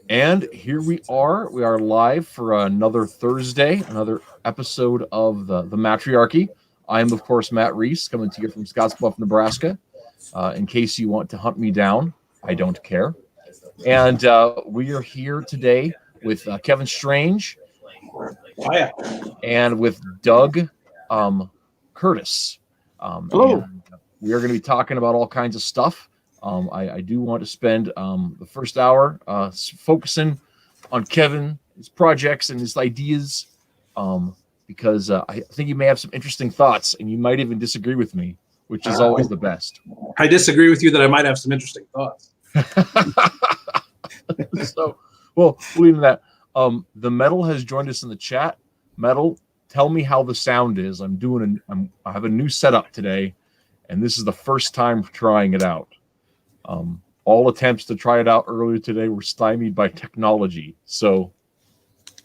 And here we are. We are live for another Thursday, another episode of the Mattriarchy. I am, of course, Matt Rhys, coming to you from Scottsbluff, Nebraska. In case you want to hunt me down, I don't care. And we are here today with Kevin Strange and with Doug Curtis. Hello. And we are going to be talking about all kinds of stuff. I do want to spend the first hour focusing on Kevin, his projects, and his ideas, because I think you may have some interesting thoughts, and you might even disagree with me, which is always the best. I disagree with you that I might have some interesting thoughts. So, well, leave that. The Metal has joined us in the chat. Metal, tell me how the sound is. I have a new setup today, and this is the first time trying it out. All attempts to try it out earlier today were stymied by technology. So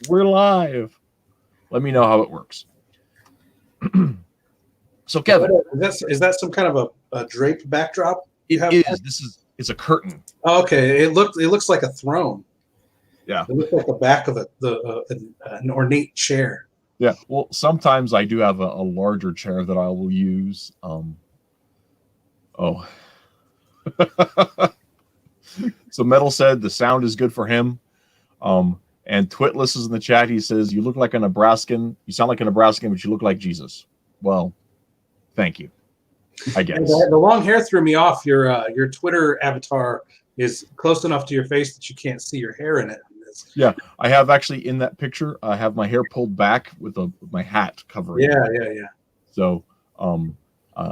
we're live. Let me know how it works. So Kevin, is that some kind of a draped backdrop? This is a curtain. Oh, okay. It looks like a throne. Yeah. It looks like the back of an ornate chair. Yeah. Well, sometimes I do have a larger chair that I will use. So Metal said the sound is good for him. And Twitless is in the chat. He says, you look like a Nebraskan. You sound like a Nebraskan, but you look like Jesus. Well, thank you, I guess. The long hair threw me off. Your Twitter avatar is close enough to your face that you can't see your hair in it. Yeah, I have actually in that picture, I have my hair pulled back with my hat covering. Yeah. So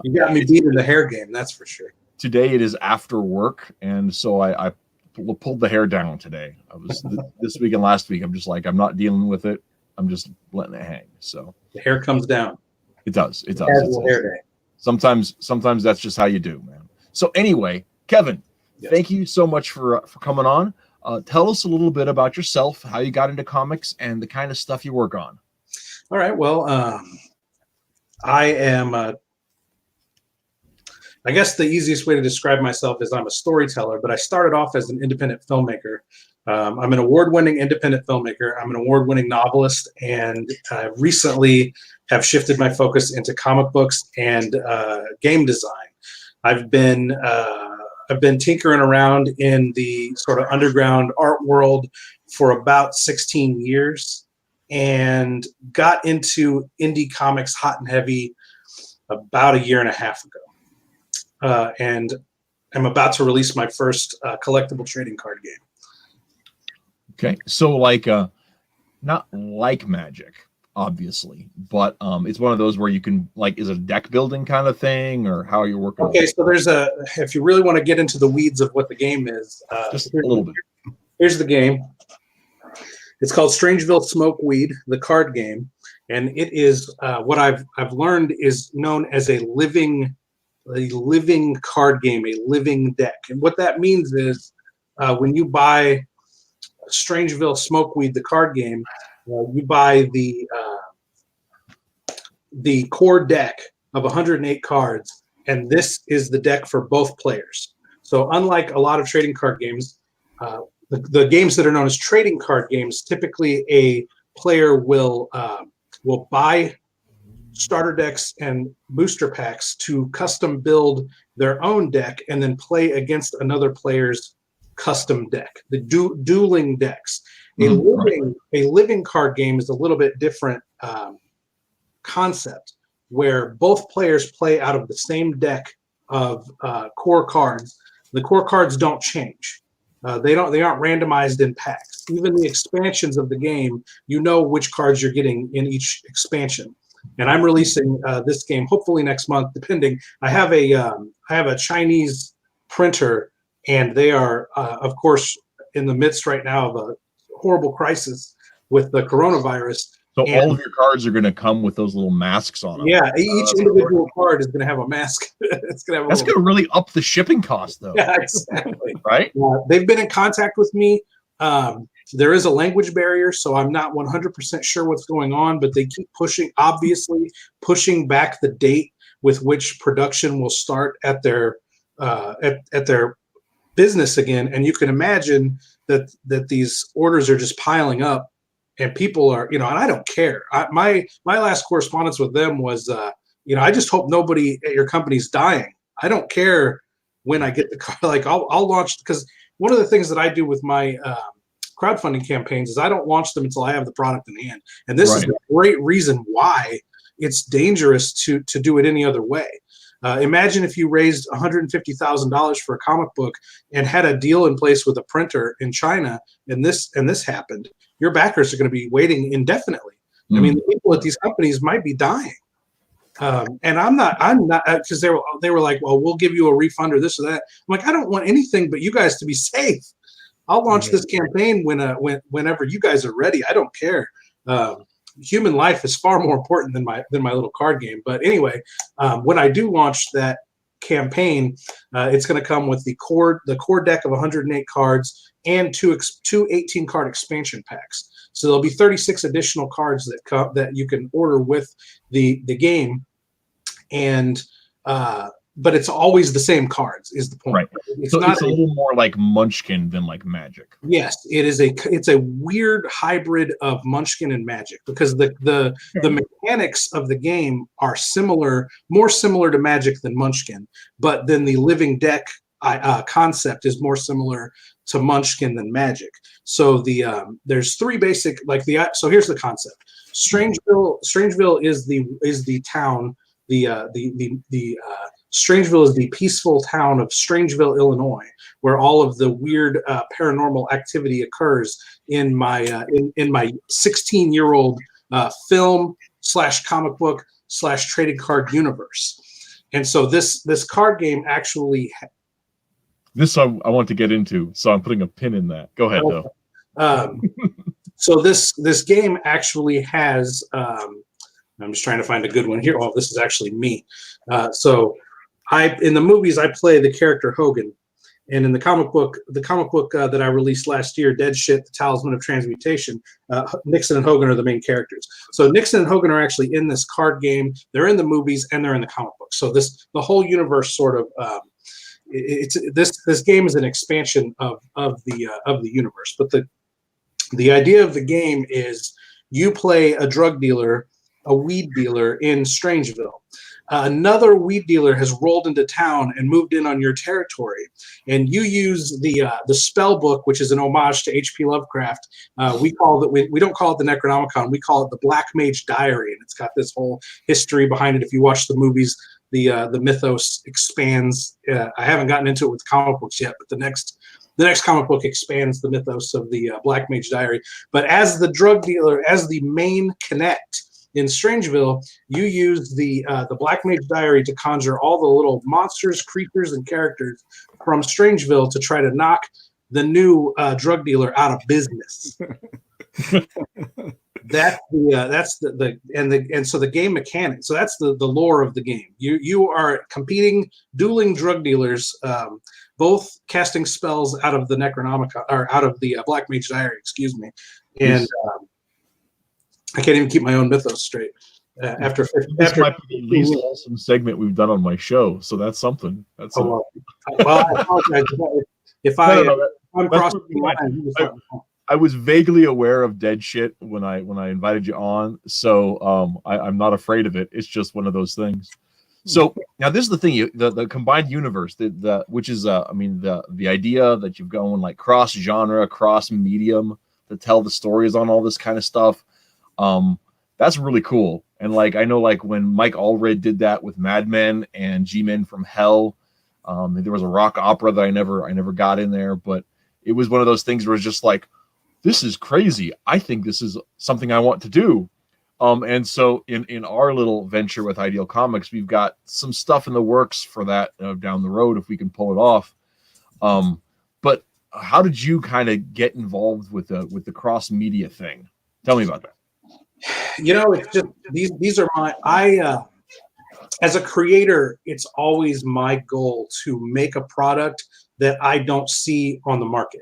you got me beat in the hair game, that's for sure. Today it is after work, and so I pulled the hair down today. I was this week and last week. I'm just like, I'm not dealing with it. I'm just letting it hang. So the hair comes down. It does. It does. Casual hair day. Sometimes that's just how you do, man. So anyway, Kevin, yes. Thank you so much for coming on. Tell us a little bit about yourself, how you got into comics, and the kind of stuff you work on. All right. Well, I am. I guess the easiest way to describe myself is I'm a storyteller, but I started off as an independent filmmaker. I'm an award-winning independent filmmaker. I'm an award-winning novelist, and I recently have shifted my focus into comic books and game design. I've been tinkering around in the sort of underground art world for about 16 years and got into indie comics hot and heavy about a year and a half ago. And I'm about to release my first collectible trading card game. Okay, so not like Magic, obviously, but it's one of those where you can is it a deck building kind of thing, or how are you working? Okay, so if you really want to get into the weeds of what the game is, just a little bit. Here's the game. It's called Strangeville Smokeweed, the card game, and it is what I've learned is known as a living card game, a living deck. And what that means is when you buy Strangeville Smokeweed, the card game, you buy the core deck of 108 cards, and this is the deck for both players. So unlike a lot of trading card games, the games that are known as trading card games, typically a player will buy starter decks and booster packs to custom build their own deck and then play against another player's custom deck, the dueling decks. A living card game is a little bit different concept, where both players play out of the same deck of core cards. The core cards don't change. They aren't randomized in packs. Even the expansions of the game, you know which cards you're getting in each expansion. And I'm releasing this game hopefully next month, depending. I have a Chinese printer, and they are, of course, in the midst right now of a horrible crisis with the coronavirus. So all of your cards are going to come with those little masks on them. Yeah, each individual card is going to have a mask. That's going to really up the shipping cost, though. Yeah, exactly. Right? They've been in contact with me. There is a language barrier, so I'm not 100% sure what's going on, but they keep pushing back the date with which production will start at their business again, and you can imagine that these orders are just piling up, and people are, and I don't care. My last correspondence with them was, I just hope nobody at your company's dying. I don't care when I get the car. Like I'll launch, because one of the things that I do with my crowdfunding campaigns is I don't launch them until I have the product in hand. And this is a great reason why it's dangerous to do it any other way. Imagine if you raised $150,000 for a comic book and had a deal in place with a printer in China, and this happened. Your backers are going to be waiting indefinitely. I mean, the people at these companies might be dying. And I'm not, because they were like, well, we'll give you a refund or this or that. I'm like, I don't want anything but you guys to be safe. I'll launch this campaign whenever you guys are ready. I don't care. Human life is far more important than my little card game. But anyway, when I do launch that campaign, it's going to come with the core deck of 108 cards and two 18-card expansion packs. So there'll be 36 additional cards that you can order with the game, and but it's always the same cards is the point. Right. It's a little more like Munchkin than like Magic. Yes, it's a weird hybrid of Munchkin and Magic, because the mechanics of the game are more similar to Magic than Munchkin, but then the living deck concept is more similar to Munchkin than Magic. So there's three basic, so here's the concept. Strangeville is the town. Strangeville is the peaceful town of Strangeville, Illinois, where all of the weird paranormal activity occurs in my 16-year-old film / comic book / trading card universe. And so this card game actually. This I want to get into, so I'm putting a pin in that. Go ahead, though. So this game actually has. I'm just trying to find a good one here. Oh, this is actually me. So in the movies I play the character Hogan, and in the comic book that I released last year, Dead Shit: The Talisman of Transmutation, Nixon and Hogan are the main characters. So Nixon and Hogan are actually in this card game. They're in the movies and they're in the comic book. So the whole universe sort of. This game is an expansion of the universe, but the idea of the game is you play a drug dealer, a weed dealer in Strangeville. Another weed dealer has rolled into town and moved in on your territory, and you use the spell book, which is an homage to H.P. Lovecraft. We don't call it the Necronomicon, we call it the Black Mage Diary, and it's got this whole history behind it. If you watch the movies, the mythos expands. I haven't gotten into it with comic books yet, but the next comic book expands the mythos of the Black Mage Diary. But as the drug dealer, as the main connect in Strangeville, you use the Black Mage Diary to conjure all the little monsters, creatures, and characters from Strangeville to try to knock the new drug dealer out of business. So the game mechanic. So that's the lore of the game. You are competing, dueling drug dealers, both casting spells out of the Necronomicon, or out of the Black Mage Diary, excuse me. And I can't even keep my own mythos straight. Might be the least awesome segment we've done on my show, so that's something. Well, I apologize if I'm crossing the line. I was vaguely aware of Dead Shit when I invited you on, so I'm not afraid of it. It's just one of those things. So now this is the thing: the combined universe, which is the idea that you're going like cross genre, cross medium to tell the stories on all this kind of stuff. That's really cool. And like I know, like when Mike Allred did that with Mad Men and G-Men from Hell, there was a rock opera that I never got in there, but it was one of those things where it's just like, this is crazy. I think this is something I want to do. And so in our little venture with Ideal Comics, we've got some stuff in the works for that down the road if we can pull it off. But how did you kind of get involved with the cross media thing? Tell me about that. It's just these are as a creator, it's always my goal to make a product that I don't see on the market.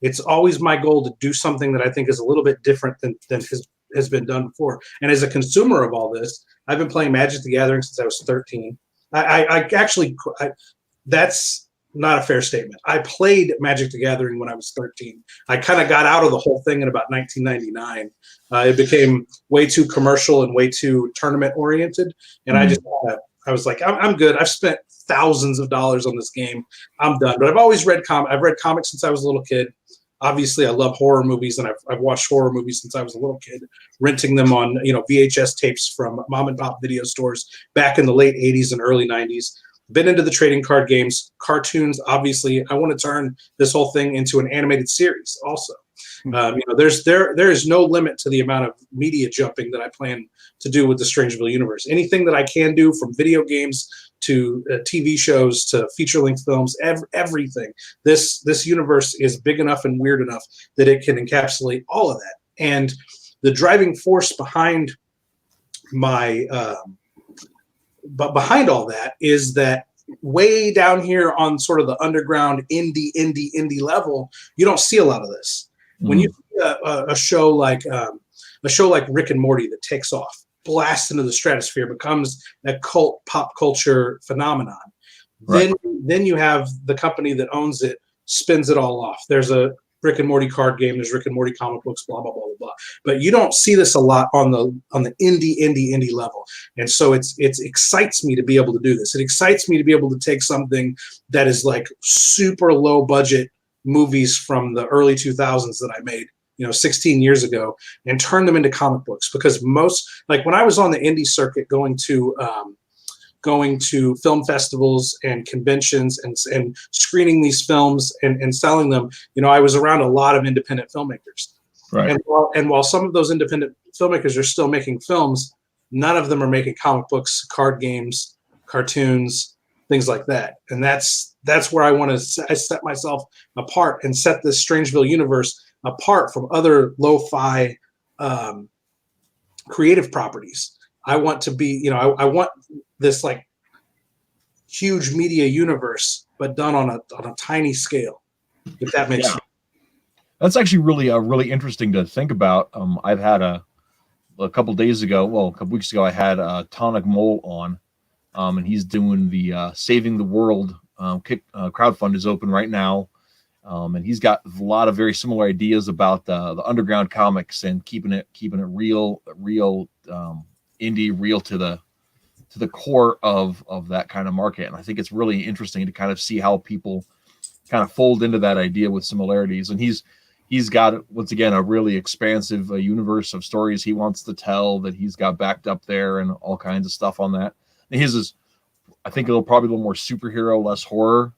It's always my goal to do something that I think is a little bit different than has been done before. And as a consumer of all this, I've been playing Magic the Gathering since I was 13. That's not a fair statement. I played Magic the Gathering when I was 13. I kind of got out of the whole thing in about 1999. It became way too commercial and way too tournament oriented, and I was like, I'm good. I've spent thousands of dollars on this game. I'm done. But I've always read I've read comics since I was a little kid. Obviously, I love horror movies, and I've watched horror movies since I was a little kid, renting them on VHS tapes from mom and pop video stores back in the late 80s and early 90s. Been into the trading card games, cartoons. Obviously, I want to turn this whole thing into an animated series. Also, there is no limit to the amount of media jumping that I plan to do with the Strangeville universe. Anything that I can do, from video games to TV shows to feature-length films, everything. This universe is big enough and weird enough that it can encapsulate all of that. And the driving force behind behind all that is that way down here on sort of the underground indie level, you don't see a lot of this. When you see a show like Rick and Morty that takes off, blasts into the stratosphere, becomes a cult pop culture phenomenon, right, then you have the company that owns it spins it all off. There's a Rick and Morty card game, there's Rick and Morty comic books, blah blah blah blah blah. But you don't see this a lot on the indie level, and so it excites me to be able to do this. It excites me to be able to take something that is like super low budget movies from the early 2000s that I made 16 years ago and turn them into comic books. Because when I was on the indie circuit, going to film festivals and conventions and screening these films and selling them, I was around a lot of independent filmmakers. Right. And while some of those independent filmmakers are still making films, none of them are making comic books, card games, cartoons, things like that. And that's where I want to set myself apart and set this Strangeville universe apart from other lo-fi creative properties. I want to be, I want this like huge media universe, but done on a tiny scale, if that makes sense. That's actually really interesting to think about. I've had a couple weeks ago, I had Tonic Mole on, and he's doing the Saving the World crowdfund is open right now. And he's got a lot of very similar ideas about the underground comics and keeping it real indie, real to the core of that kind of market. And I think it's really interesting to kind of see how people kind of fold into that idea with similarities. And he's got, once again, a really expansive universe of stories he wants to tell that he's got backed up there and all kinds of stuff on that. And his is, I think, probably a little more superhero, less horror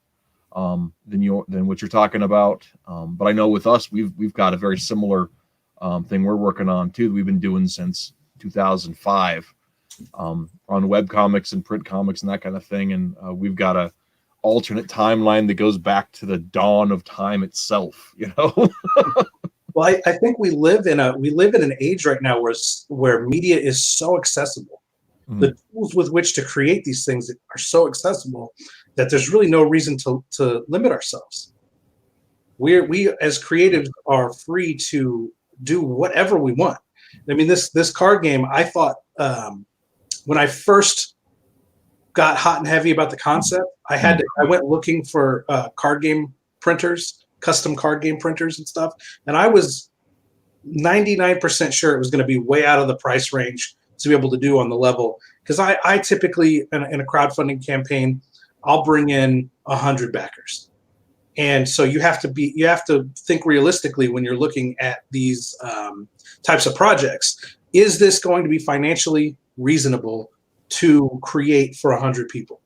than what you're talking about. But I know with us, we've got a very similar thing we're working on too. We've been doing since 2005 on web comics and print comics and that kind of thing. And we've got a alternate timeline that goes back to the dawn of time itself. Well, I think we live in an age right now where media is so accessible. Mm-hmm. The tools with which to create these things are so accessible that there's really no reason to limit ourselves. We as creatives are free to do whatever we want. I mean, this card game, I thought when I first got hot and heavy about the concept, I went looking for card game printers, custom card game printers and stuff, and I was 99% sure it was going to be way out of the price range to be able to do on the level. Because I typically, in a crowdfunding campaign, I'll bring in 100 backers. And so you have to think realistically when you're looking at these types of projects. Is this going to be financially reasonable to create for 100 people?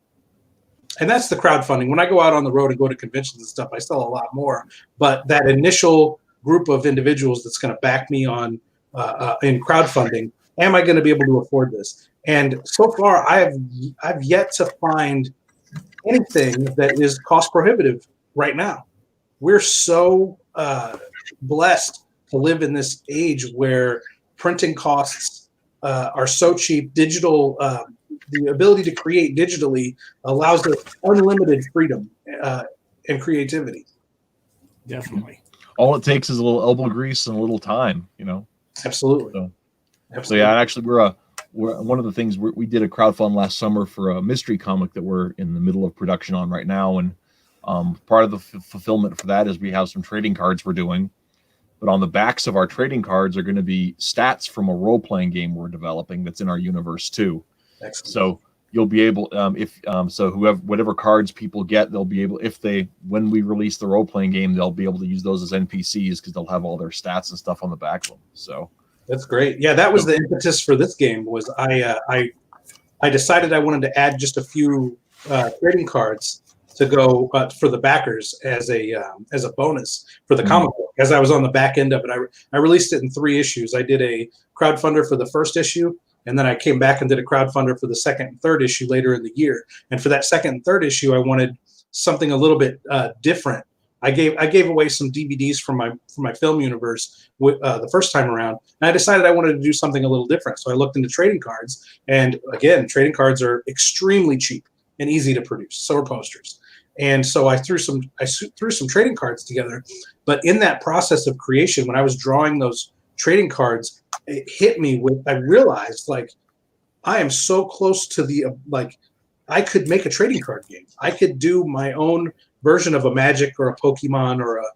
And that's the crowdfunding. When I go out on the road and go to conventions and stuff, I sell a lot more. But that initial group of individuals that's going to back me on in crowdfunding, am I going to be able to afford this? And so far, I've yet to find anything that is cost prohibitive right now. We're so blessed to live in this age where printing costs are so cheap. Digital, the ability to create digitally allows us unlimited freedom and creativity. Definitely. All it takes is a little elbow grease and a little time, Absolutely. So yeah, actually, we're one of the things we did a crowdfund last summer for a mystery comic that we're in the middle of production on right now, and Part of the fulfillment for that is we have some trading cards we're doing, but on the backs of our trading cards are going to be stats from a role-playing game we're developing that's in our universe too. Excellent. So you'll be able, whatever cards people get, they'll be able, when we release the role-playing game, they'll be able to use those as NPCs because they'll have all their stats and stuff on the back of them. So that's great. Yeah, that was the impetus for this game. Was I decided I wanted to add just a few trading cards to go for the backers as a bonus for the comic book. As I was on the back end of it, I released it in 3 issues. I did a crowdfunder for the first issue, and then I came back and did a crowdfunder for the second and third issue later in the year. And for that second and third issue, I wanted something a little bit different. I gave away some DVDs from my film universe the first time around, and I decided I wanted to do something a little different. So I looked into trading cards, and again, trading cards are extremely cheap and easy to produce. So are posters. And so I threw some trading cards together. But in that process of creation, when I was drawing those trading cards, it hit me I realized, like, I am so close to I could make a trading card game. I could do my own version of a Magic or a Pokemon or a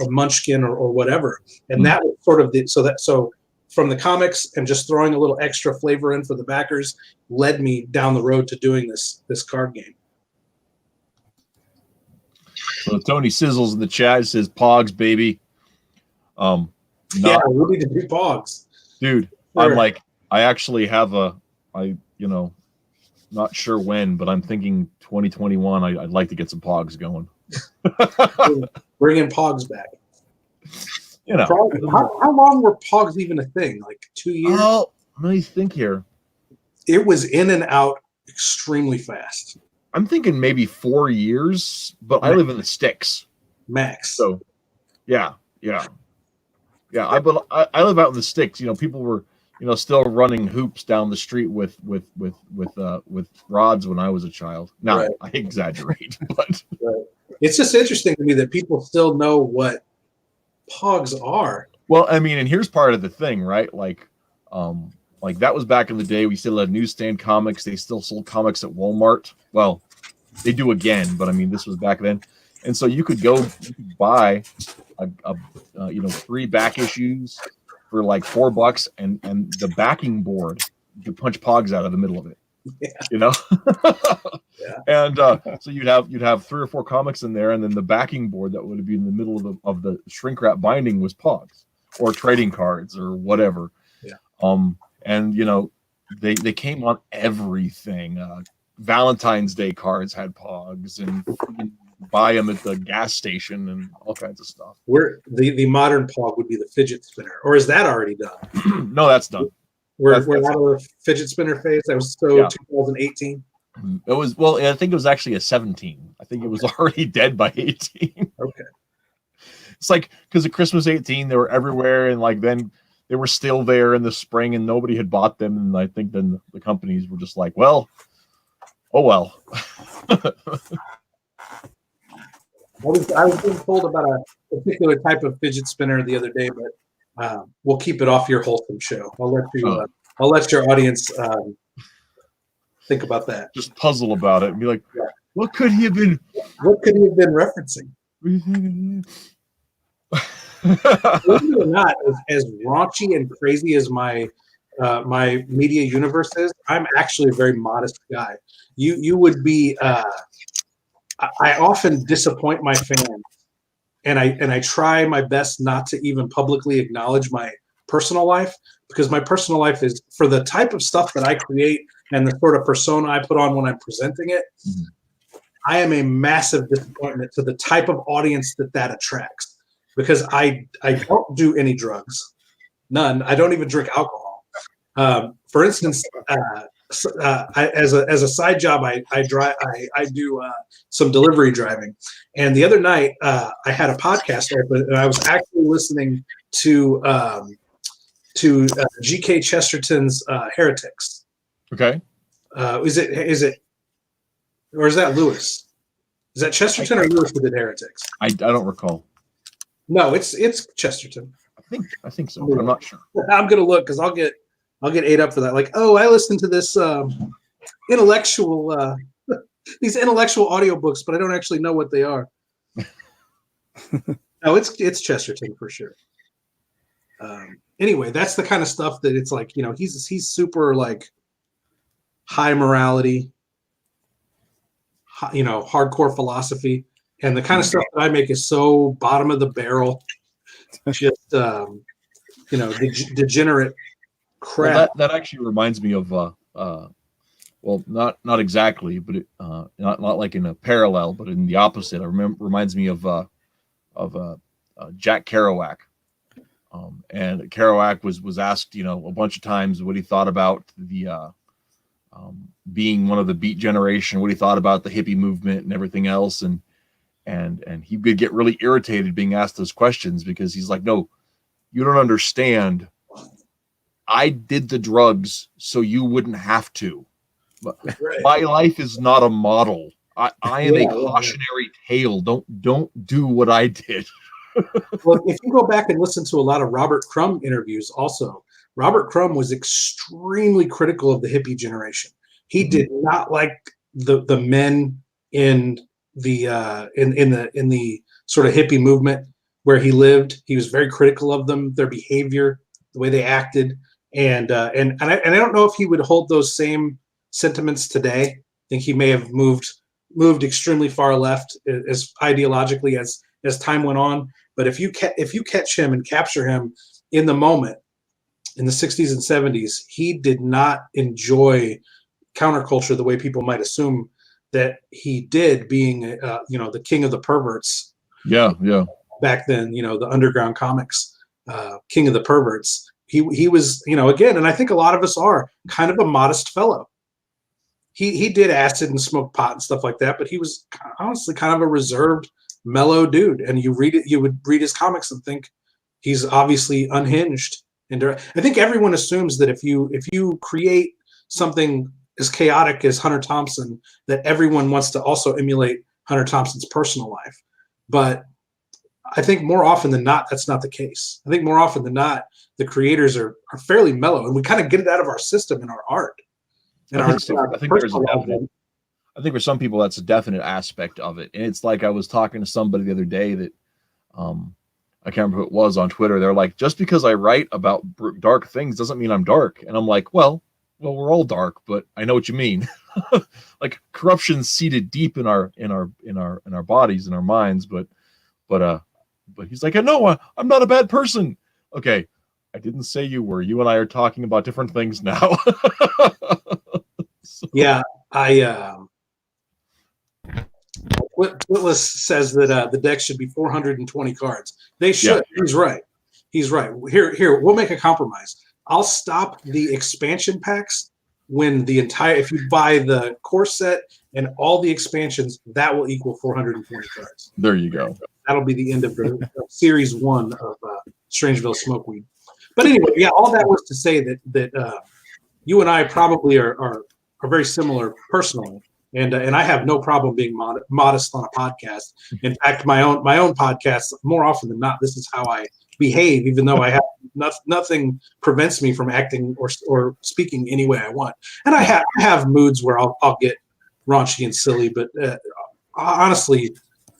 Munchkin or whatever. And that was sort of so from the comics and just throwing a little extra flavor in for the backers led me down the road to doing this card game. So Tony Sizzles in the chat says Pogs, baby. Yeah, we need to do Pogs. Dude, sure. I'm like, I actually have not sure when, but I'm thinking 2021. I'd like to get some Pogs going. Bringing Pogs back. How long were Pogs even a thing? Like 2 years? Oh, let me think here. It was in and out extremely fast. I'm thinking maybe 4 years, but I live in the sticks. Max. So, yeah. I live out in the sticks. People were, still running hoops down the street with rods when I was a child. Now, right. I exaggerate, but right. It's just interesting to me that people still know what Pogs are. Well, I mean, and here's part of the thing, right? Like that was back in the day. We still had newsstand comics. They still sold comics at Walmart. Well, they do again, but I mean, this was back then. And so you could buy 3 back issues for like $4, and the backing board, you could punch Pogs out of the middle of it. Yeah. Yeah. And so you'd have 3 or 4 comics in there, and then the backing board that would be in the middle of the shrink wrap binding was Pogs or trading cards or whatever. Yeah. And they came on everything. Valentine's Day cards had Pogs, and buy them at the gas station and all kinds of stuff. Where the modern Pog would be the fidget spinner, or is that already done? No, that's done. We're out of the fidget spinner phase. That was 2018. It was, well, I think it was actually a 17. I think it was already dead by 18. Okay. It's like, because of Christmas 18, they were everywhere, and like then they were still there in the spring, and nobody had bought them, and I think then the companies were just like, well, oh well. I was being told about a particular type of fidget spinner the other day, but we'll keep it off your wholesome show. I'll let your audience think about that. Just puzzle about it and be like, what could he have been? What could he have been referencing? Believe it or not, as raunchy and crazy as my media universe is, I'm actually a very modest guy. You would be. I often disappoint my fans, and I try my best not to even publicly acknowledge my personal life, because my personal life is, for the type of stuff that I create and the sort of persona I put on when I'm presenting it, I am a massive disappointment to the type of audience that attracts, because I don't do any drugs, none. I don't even drink alcohol. For instance, as a side job, I do some delivery driving, and the other night I had a podcast open, and I was actually listening to G.K. Chesterton's Heretics. Okay. Is it, or is that Lewis? Is that Chesterton or Lewis who did Heretics? I don't recall. No, it's Chesterton. I think so. But I'm not sure. I'm gonna look, because I'll get ate up for that. Like, oh, I listened to this intellectual these intellectual audiobooks, but I don't actually know what they are. No, it's Chesterton for sure. Anyway, that's the kind of stuff that it's like, he's super like high morality, hardcore philosophy, and the kind of stuff that I make is so bottom of the barrel, just degenerate crap. Well, that actually reminds me of well, not exactly, but not like in a parallel, but in the opposite. Reminds me of Jack Kerouac. And Kerouac was asked, a bunch of times what he thought about the being one of the Beat generation, what he thought about the hippie movement and everything else, and he would get really irritated being asked those questions because he's like, no, you don't understand. I did the drugs so you wouldn't have to. Right. My life is not a model. I am a cautionary tale. Don't do what I did. Well, if you go back and listen to a lot of Robert Crumb interviews, also, Robert Crumb was extremely critical of the hippie generation. He did not like the men in the in the sort of hippie movement where he lived. He was very critical of them, their behavior, the way they acted, and I don't know if he would hold those same sentiments today. I think he may have moved extremely far left as ideologically as time went on. But if you catch him and capture him in the moment in the 60s and 70s, he did not enjoy counterculture the way people might assume that he did, being the king of the perverts. Yeah. Back then, the underground comics, king of the perverts. He was, again, and I think a lot of us are kind of a modest fellow. He did acid and smoked pot and stuff like that, but he was honestly kind of a reserved, mellow dude. And you would read his comics and think he's obviously unhinged. And I think everyone assumes that if you create something as chaotic as Hunter Thompson, that everyone wants to also emulate Hunter Thompson's personal life. But I think more often than not, that's not the case. I think more often than not, the creators are fairly mellow, and we kind of get it out of our system in our art. I think for some people that's a definite aspect of it. And it's like I was talking to somebody the other day that I can't remember who it was on Twitter. They're like, just because I write about dark things doesn't mean I'm dark. And I'm like, well, we're all dark, but I know what you mean. Like corruption's seated deep in our bodies, in our minds, but he's like, no, I'm not a bad person. Okay, I didn't say you were. You and I are talking about different things now. Yeah, Witless says that the deck should be 420 cards. They should. Yeah. He's right. Here, we'll make a compromise. I'll stop the expansion packs when if you buy the core set and all the expansions, that will equal 420 cards. There you go. That'll be the end of the series 1 of Strangeville Smokeweed. But anyway, yeah, all that was to say that you and I probably are very similar personally, and I have no problem being modest on a podcast. In fact, my own podcast, more often than not, this is how I behave, even though I have nothing prevents me from acting or speaking any way I want. And I have moods where I'll get raunchy and silly, but honestly,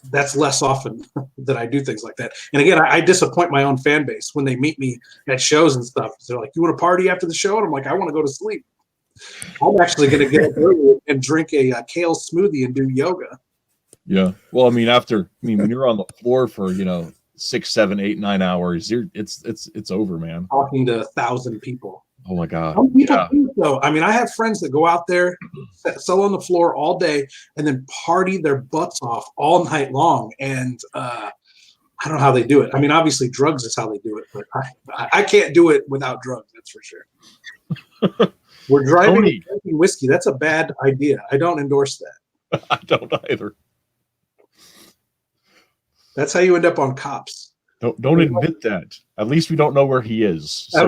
that's less often that I do things like that. And again, I disappoint my own fan base when they meet me at shows and stuff. They're like, "You want to party after the show?" And I'm like, "I want to go to sleep." I'm actually going to get up early and drink a kale smoothie and do yoga. Yeah. Well, I mean, when you're on the floor for 6, 7, 8, 9 hours, it's over, man. Talking to 1,000 people. Oh my God. Yeah. So, I mean, I have friends that go out there, sell on the floor all day, and then party their butts off all night long. And I don't know how they do it. I mean, obviously, drugs is how they do it, but I can't do it without drugs. That's for sure. We're driving and drinking whiskey. That's a bad idea. I don't endorse that. I don't either. That's how you end up on Cops. Don't admit that. At least we don't know where he is. So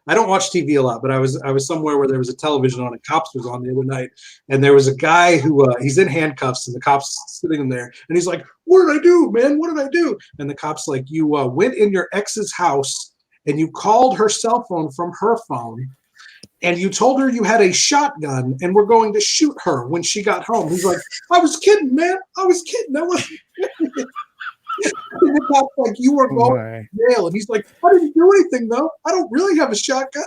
I don't watch TV a lot, but I was somewhere where there was a television on and Cops was on the other night, and there was a guy who he's in handcuffs and the cop's sitting there and he's like, "What did I do, man? What did I do?" And the cop's like, "You went in your ex's house and you called her cell phone from her phone, and you told her you had a shotgun and were going to shoot her when she got home. He's like, I was kidding, man. I was kidding. I wasn't kidding. And the cop's like, you were going to jail. And he's like, I didn't do anything, though. I don't really have a shotgun.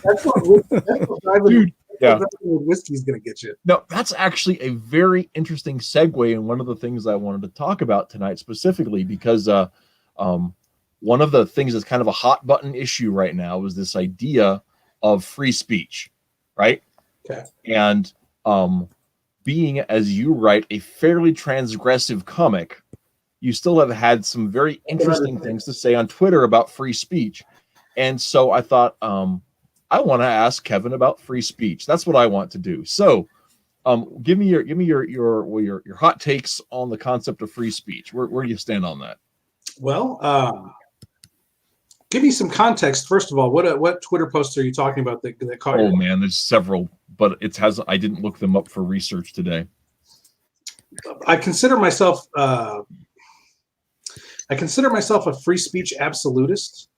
That's what driving with whiskey is going to get you. No, that's actually a very interesting segue, and one of the things I wanted to talk about tonight specifically, because one of the things that's kind of a hot button issue right now is this idea of free speech, right? Okay. And being, as you write, a fairly transgressive comic, you still have had some very interesting things to say on Twitter about free speech. And so I thought, I want to ask Kevin about free speech. That's what I want to do. So, give me your hot takes on the concept of free speech. Where do you stand on that? Well, give me some context. First of all, what Twitter posts are you talking about that caught your eye? Man, there's several, but I didn't look them up for research today. I consider myself a free speech absolutist.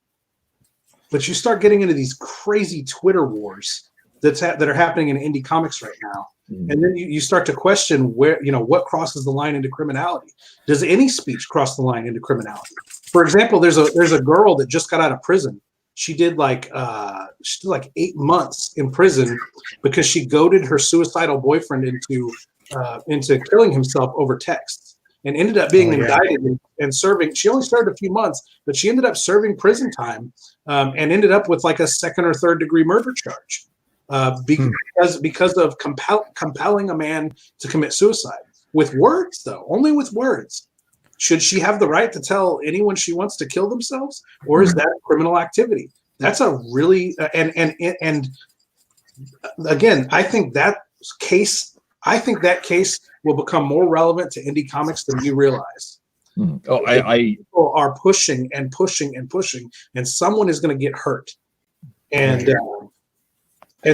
But you start getting into these crazy Twitter wars that are happening in indie comics right now. Mm-hmm. And then you start to question what crosses the line into criminality. Does any speech cross the line into criminality? For example, there's a girl that just got out of prison. She did like 8 months in prison because she goaded her suicidal boyfriend into killing himself over text. And ended up being indicted and serving. She only served a few months, but she ended up serving prison time and ended up with like a 2nd or 3rd degree murder charge because of compelling a man to commit suicide. With words, though, only with words. Should she have the right to tell anyone she wants to kill themselves, or is that criminal activity? That's a really and again, I think that case will become more relevant to indie comics than you realize. People are pushing and pushing and pushing, and someone is going to get hurt. And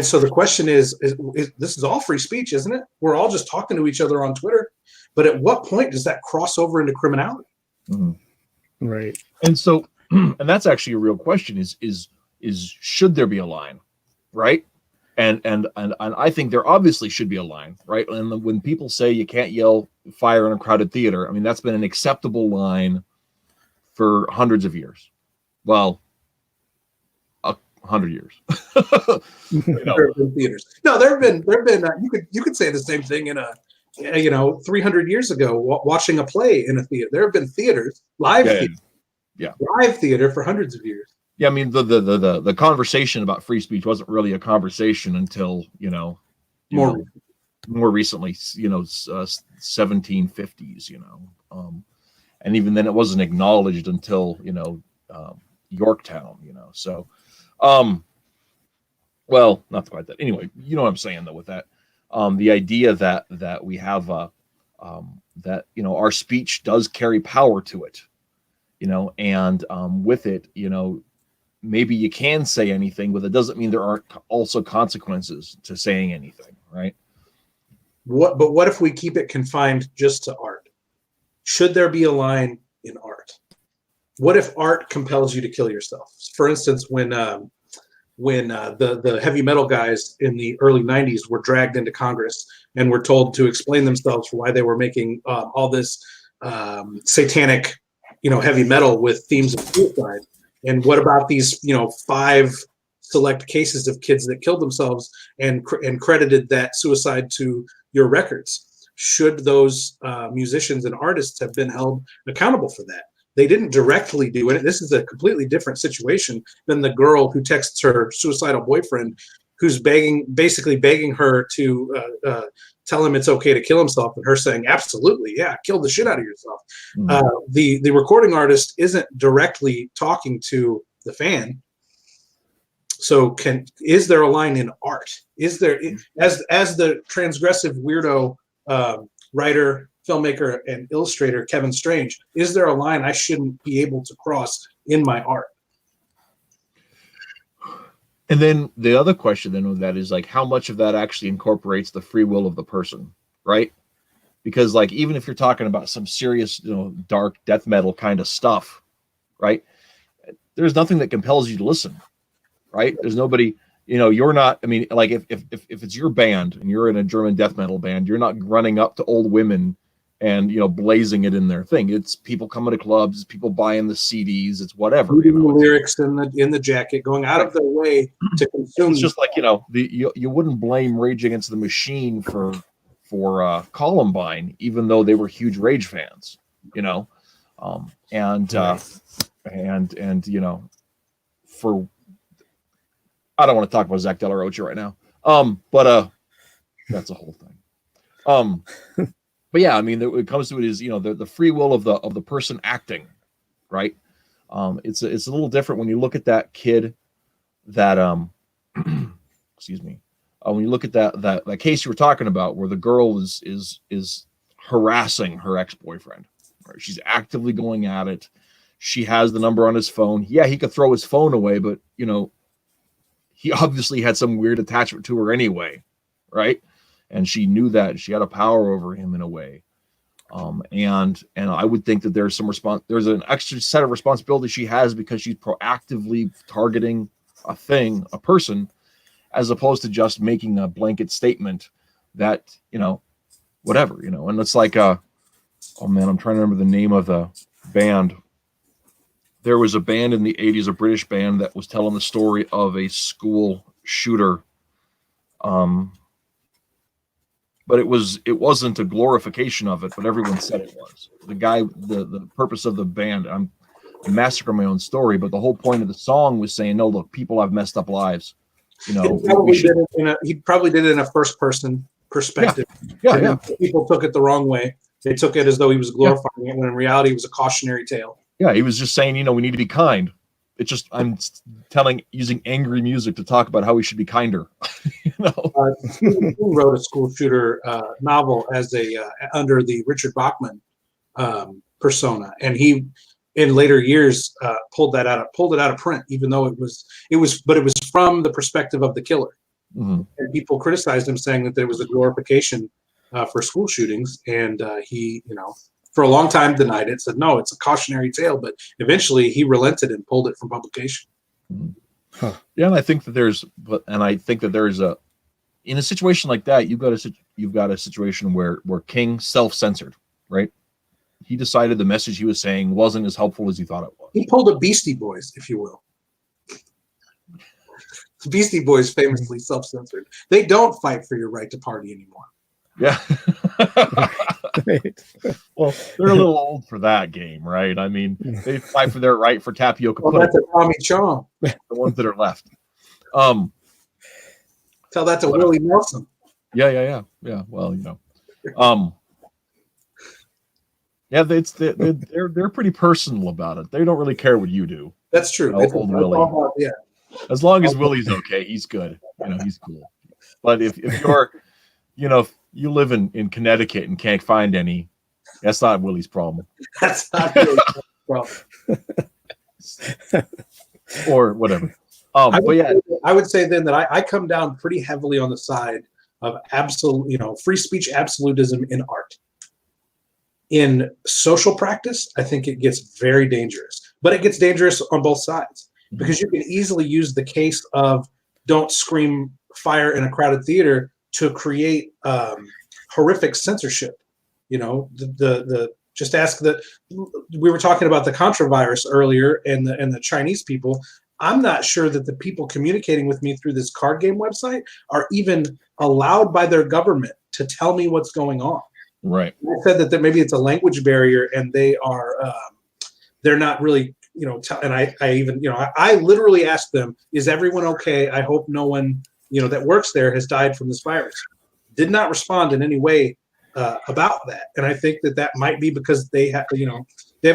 so the question is this is all free speech, isn't it? We're all just talking to each other on Twitter, but at what point does that cross over into criminality? Mm-hmm. Right. And so, and that's actually a real question: is should there be a line, right? And I think there obviously should be a line, right? And when people say you can't yell fire in a crowded theater, I mean, that's been an acceptable line for hundreds of years. Well, 100 years. There have been theaters. No, there have been. You could say the same thing in 300 years ago, watching a play in a theater. There have been theaters, live theater for hundreds of years. Yeah, I mean the conversation about free speech wasn't really a conversation until more recently, 1750s, and even then it wasn't acknowledged until Yorktown, So, well, not quite that. Anyway, you know what I'm saying though with that, the idea that we have that our speech does carry power to it, and with it, maybe you can say anything, but it doesn't mean there aren't also consequences to saying anything, right? What if we keep it confined just to art? Should there be a line in art? What if art compels you to kill yourself? For instance, when the heavy metal guys in the early 90s were dragged into Congress and were told to explain themselves for why they were making all this satanic, heavy metal with themes of suicide. And what about these, 5 select cases of kids that killed themselves and credited that suicide to your records? Should those musicians and artists have been held accountable for that? They didn't directly do it. This is a completely different situation than the girl who texts her suicidal boyfriend, who's basically begging her to tell him it's okay to kill himself, and her saying, absolutely, yeah, kill the shit out of yourself. Mm-hmm. The recording artist isn't directly talking to the fan. So is there a line in art? Is there, as the transgressive weirdo writer, filmmaker, and illustrator Kevin Strange, is there a line I shouldn't be able to cross in my art? And then the other question then of that is like, how much of that actually incorporates the free will of the person, right? Because like, even if you're talking about some serious, dark death metal kind of stuff, right? There's nothing that compels you to listen, right? There's nobody, you're not, I mean, like if it's your band and you're in a German death metal band, you're not running up to old women and, blazing it in their thing. It's people coming to clubs, people buying the CDs, it's whatever. Reading the lyrics in the jacket, going out of their way to consume. It's just like, you wouldn't blame Rage Against the Machine for Columbine, even though they were huge Rage fans, for, I don't want to talk about Zach De La Rocha right now. But that's a whole thing. But yeah, I mean, when it comes to it is, the free will of the person acting, right? It's a little different when you look at that kid that, excuse me, when you look at that case you were talking about, where the girl is harassing her ex-boyfriend, right? She's actively going at it. She has the number on his phone. Yeah, he could throw his phone away, but he obviously had some weird attachment to her anyway, right? And she knew that she had a power over him in a way. And I would think that there's an extra set of responsibility she has because she's proactively targeting a person, as opposed to just making a blanket statement that, whatever, and it's like, oh man, I'm trying to remember the name of the band. There was a band in the 80s, a British band that was telling the story of a school shooter. But it wasn't a glorification of it, but everyone said it was. The guy, the purpose of the band, I'm massacring my own story, but the whole point of the song was saying, no, look, people have messed up lives. He probably did it in a first person perspective. Yeah. People took it the wrong way. They took it as though he was glorifying it, when in reality it was a cautionary tale. Yeah, he was just saying, we need to be kind. It's just I'm using angry music to talk about how we should be kinder. He wrote a school shooter novel as under the Richard Bachman persona, and he in later years pulled it out of print, even though it was from the perspective of the killer. Mm-hmm. And people criticized him, saying that there was a glorification for school shootings, and he for a long time denied it, said no, it's a cautionary tale, but eventually he relented and pulled it from publication. Huh. Yeah, and I think that there's in a situation like that, you've got a situation where King self-censored, right? He decided the message he was saying wasn't as helpful as he thought it was. He pulled a Beastie Boys, if you will. The Beastie Boys famously self-censored. They don't fight for your right to party anymore. Yeah. Well, they're a little old for that game, right? I mean, they fight for their right for tapioca pudding. That's a Tommy Chong. The ones that are left. Tell that to Willie Nelson. Yeah. Well, yeah, they're pretty personal about it. They don't really care what you do. That's true. Old Willie. Yeah. As long as Willie's okay, he's good. He's cool. But if you're, if you live in Connecticut and can't find any, that's not Willie's problem. That's not Willie's problem. Or whatever. I would say then that I come down pretty heavily on the side of absolute, free speech absolutism in art. In social practice, I think it gets very dangerous, but it gets dangerous on both sides, because you can easily use the case of don't scream fire in a crowded theater to create horrific censorship. Just ask that. We were talking about the Contra virus earlier and the Chinese people. I'm not sure that the people communicating with me through this card game website are even allowed by their government to tell me what's going on. Right. I said that maybe it's a language barrier, and they're not really, and I literally asked them, is everyone okay? I hope no one, that works there has died from this virus. Did not respond in any way about that. And I think that might be because they have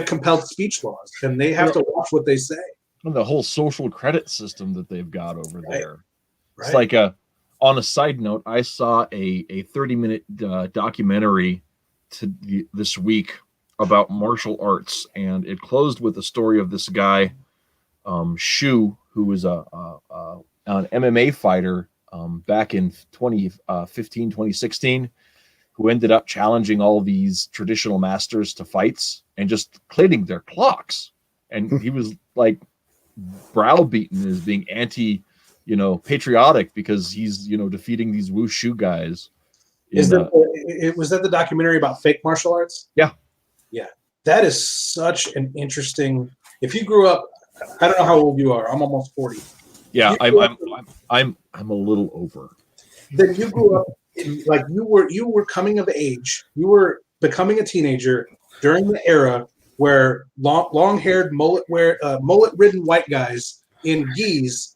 compelled speech laws, and they have to watch what they say. And the whole social credit system that they've got over there. Right. It's like on a side note, I saw a 30-minute documentary this week about martial arts, and it closed with the story of this guy, Shu, who was an MMA fighter back in 2015, 2016, who ended up challenging all these traditional masters to fights and just cleaning their clocks. And he was like browbeaten as being anti patriotic because he's defeating these wushu guys. Was that the documentary about fake martial arts? Yeah. That is such an interesting. If you grew up, I don't know how old you are. I'm almost 40. Yeah, I'm a little over. Then you grew up like you were coming of age. You were becoming a teenager during the era where long-haired mullet-ridden white guys in gis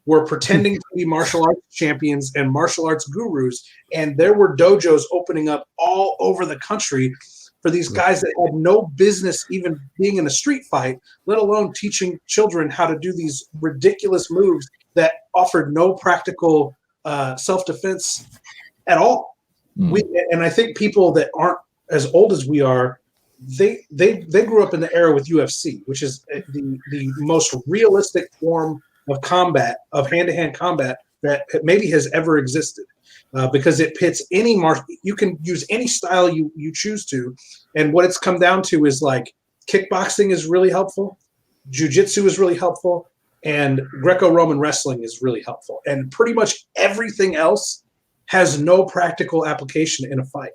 were pretending to be martial arts champions and martial arts gurus, and there were dojos opening up all over the country for these guys that had no business even being in a street fight, let alone teaching children how to do these ridiculous moves that offered no practical self-defense at all. And I think people that aren't as old as we are, they grew up in the era with UFC, which is the most realistic form of combat, of hand-to-hand combat that maybe has ever existed, because it pits any you can use any style you choose to, and what it's come down to is like kickboxing is really helpful, jiu-jitsu is really helpful, and Greco-Roman wrestling is really helpful, and pretty much everything else has no practical application in a fight.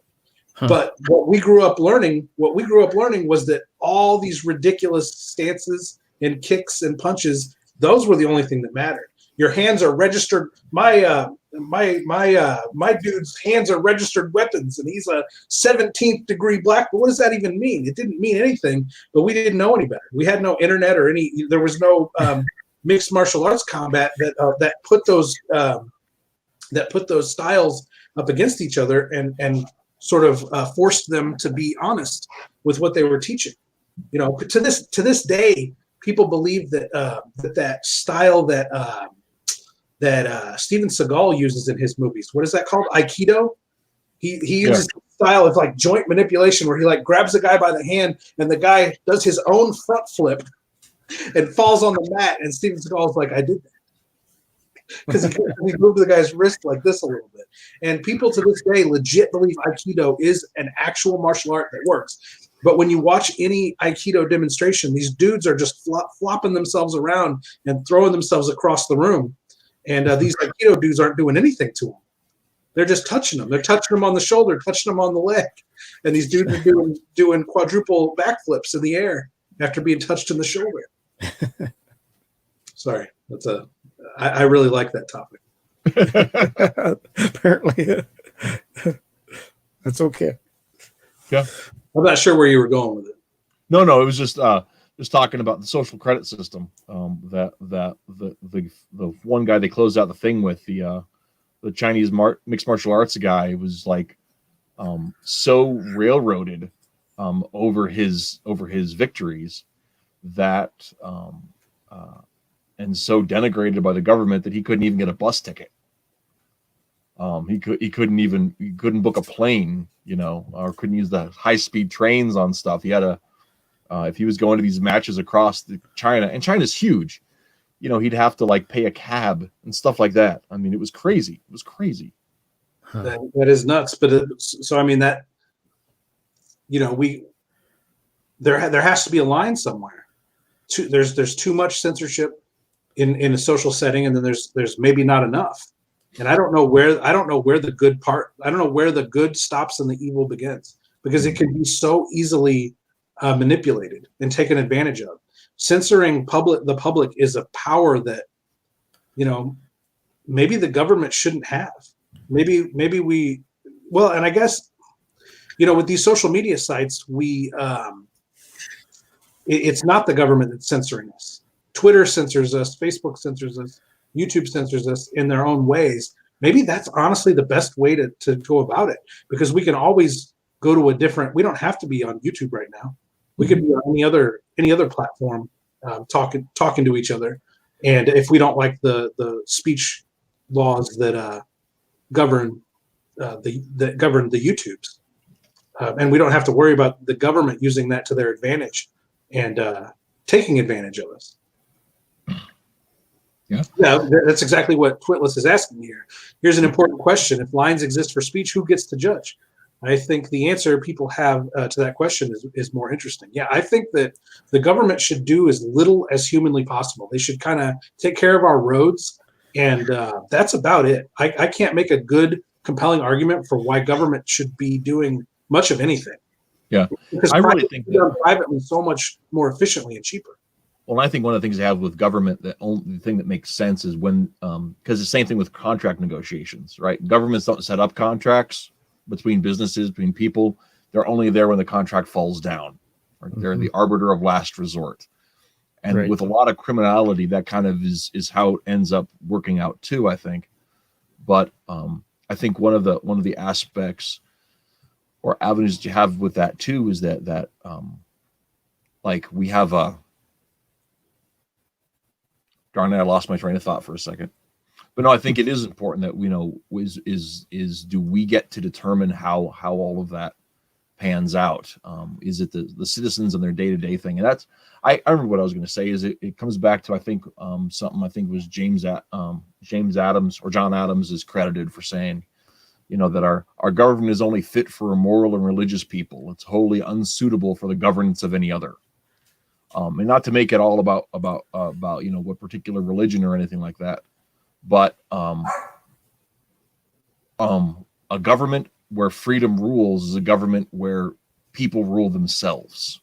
But what we grew up learning was that all these ridiculous stances and kicks and punches, those were the only thing that mattered. Your hands are registered. My dude's hands are registered weapons, and he's a 17th degree black. But what does that even mean? It didn't mean anything, but we didn't know any better. We had no internet or there was no mixed martial arts combat that put those styles up against each other and sort of forced them to be honest with what they were teaching. To this day, people believe that that style that Steven Seagal uses in his movies. What is that called? Aikido. He uses a style of like joint manipulation where he like grabs the guy by the hand and the guy does his own front flip and falls on the mat. And Steven Seagal's like, I did that. Because he moved the guy's wrist like this a little bit. And people to this day legit believe Aikido is an actual martial art that works. But when you watch any Aikido demonstration, these dudes are just flopping themselves around and throwing themselves across the room. And these Aikido dudes aren't doing anything to them. They're just touching them. They're touching them on the shoulder, touching them on the leg. And these dudes are doing quadruple backflips in the air after being touched in the shoulder. Sorry, I really like that topic. Apparently, that's okay. Yeah, I'm not sure where you were going with it. No, it was just talking about the social credit system. That the one guy they closed out the thing with, the Chinese mixed martial arts guy, was like so railroaded over his victories that and so denigrated by the government that he couldn't even get a bus ticket. He couldn't book a plane, or couldn't use the high-speed trains on stuff. He had to, if he was going to these matches across China, and China's huge, he'd have to like pay a cab and stuff like that. I mean, it was crazy. It was crazy. That is nuts. But so I mean that, there has to be a line somewhere. There's too much censorship in a social setting, and then there's maybe not enough. And I don't know where the good stops and the evil begins, because it can be so easily manipulated and taken advantage of. Censoring the public is a power that, maybe the government shouldn't have. Maybe and I guess, with these social media sites, it's not the government that's censoring us. Twitter censors us, Facebook censors us, YouTube censors us in their own ways. Maybe that's honestly the best way to go about it, because we can always go to we don't have to be on YouTube right now. We could be on any other platform, talking to each other. And if we don't like the speech laws that govern the YouTubes, and we don't have to worry about the government using that to their advantage and taking advantage of us. Yeah, that's exactly what Twitless is asking here. Here's an important question: if lines exist for speech, who gets to judge? I think the answer people have to that question is more interesting. Yeah, I think that the government should do as little as humanly possible. They should kind of take care of our roads And that's about it. I can't make a good, compelling argument for why government should be doing much of anything. Yeah, because I really think that privately so much more efficiently and cheaper. Well, I think one of the things they have with government, the only thing that makes sense is when, because the same thing with contract negotiations, right? Governments don't set up contracts between businesses, between people. They're only there when the contract falls down. Right? Mm-hmm. They're the arbiter of last resort. And with a lot of criminality, that kind of is how it ends up working out too, I think. But I think one of the aspects or avenues that you have with that too is that like we have a darn it, I lost my train of thought for a second. But no, I think it is important that we know is do we get to determine how all of that pans out? Is it the citizens and their day-to-day thing? And that's I remember what I was going to say is it comes back to I think something I think was James Adams or John Adams is credited for saying, that our government is only fit for immoral and religious people. It's wholly unsuitable for the governance of any other. And not to make it all about what particular religion or anything like that, but a government where freedom rules is a government where people rule themselves,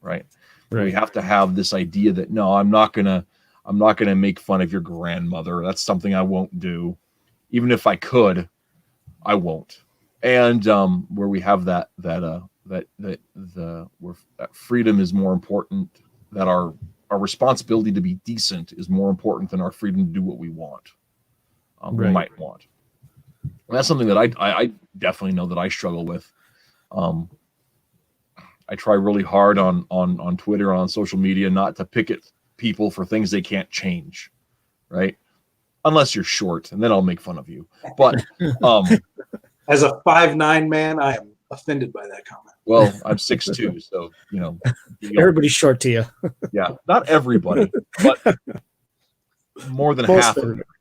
right? We have to have this idea that no, I'm not gonna make fun of your grandmother. That's something I won't do, even if I could, I won't. And where we have that freedom is more important, that our responsibility to be decent is more important than our freedom to do what we want, we might want. And that's something that I definitely know that I struggle with. I try really hard on Twitter, on social media, not to pick at people for things they can't change, right? Unless you're short, and then I'll make fun of you. But as a 5'9" man, I am offended by that comment. Well, I'm 6'2", so everybody's short to you. Yeah, not everybody, but more than half of everybody.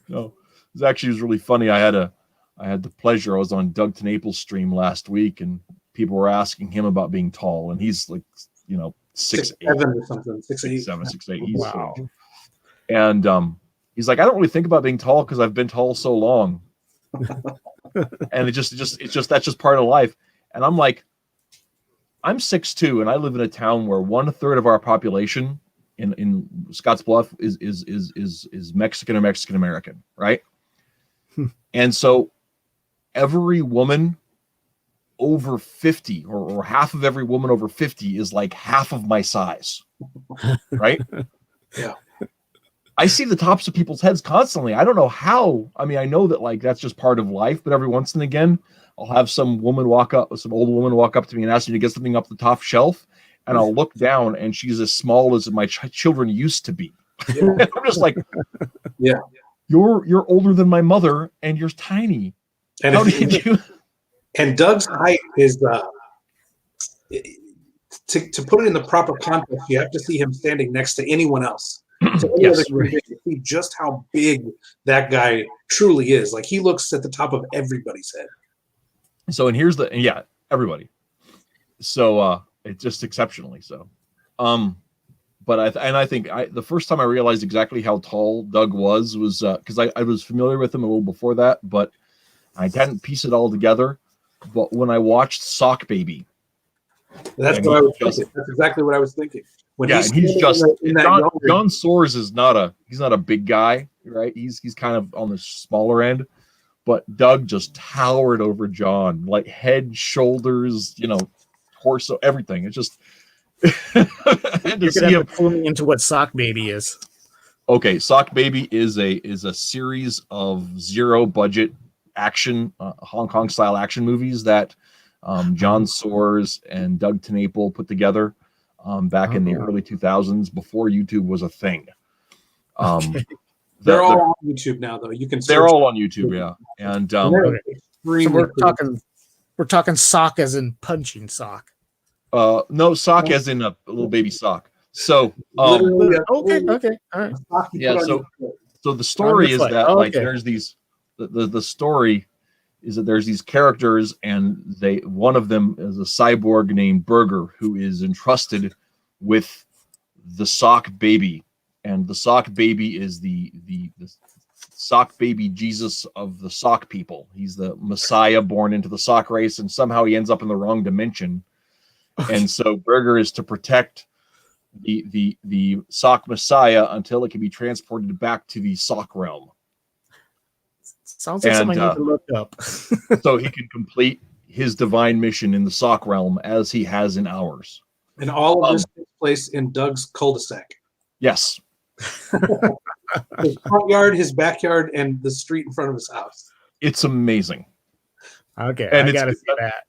No, it was really funny. I had the pleasure. I was on Doug TenNaples' stream last week, and people were asking him about being tall, and he's like, 6'8" or something, 6'8", 6'8". Wow. And he's like, I don't really think about being tall because I've been tall so long. And it's just that's just part of life. And I'm like, I'm 6'2", and I live in a town where 1/3 of our population in Scottsbluff is Mexican or Mexican American, right? And so every woman over 50 or half of every woman over 50 is like half of my size, right? Yeah. I see the tops of people's heads constantly. I don't know how. I mean, I know that like that's just part of life, but every once and again, I'll have some old woman walk up to me and ask me to get something up the top shelf, and I'll look down, and she's as small as my children used to be. I'm just like, yeah, you're older than my mother, and you're tiny. And how did you? And Doug's height is to put it in the proper context, you have to see him standing next to anyone else. So Yes, to see just how big that guy truly is. Like, he looks at the top of everybody's head. So, and here's everybody. So it's just exceptionally so. But I think the first time I realized exactly how tall Doug was because I was familiar with him a little before that, but I hadn't pieced it all together. But when I watched Sock Baby, that's what I was thinking. That's exactly what I was thinking. And he's just John Soares is not a big guy, right? He's kind of on the smaller end, but Doug just towered over John, like head, shoulders, torso, everything. It's just you're gonna have to clue me into what Sock Baby is. Okay, Sock Baby is a series of zero budget action, Hong Kong style action movies that John Soares and Doug TenNaples put together back in the early 2000s, before YouTube was a thing. They're all on YouTube now, though. You can. They're all on YouTube, yeah. And so we're talking sock as in punching sock. No, sock as in a little baby sock. So okay, all right. Yeah, so the story is that like there's these the story is that there's these characters, and one of them is a cyborg named Burger, who is entrusted with the Sock Baby, and the Sock Baby is the Sock Baby Jesus of the sock people. He's the Messiah born into the sock race, and somehow he ends up in the wrong dimension. And so Burger is to protect the sock Messiah until it can be transported back to the sock realm. Sounds like something I need to look up. So he can complete his divine mission in the sock realm as he has in ours. And all of this takes place in Doug's cul-de-sac. Yes. His front yard, his backyard, and the street in front of his house. It's amazing. Okay, and I gotta see that.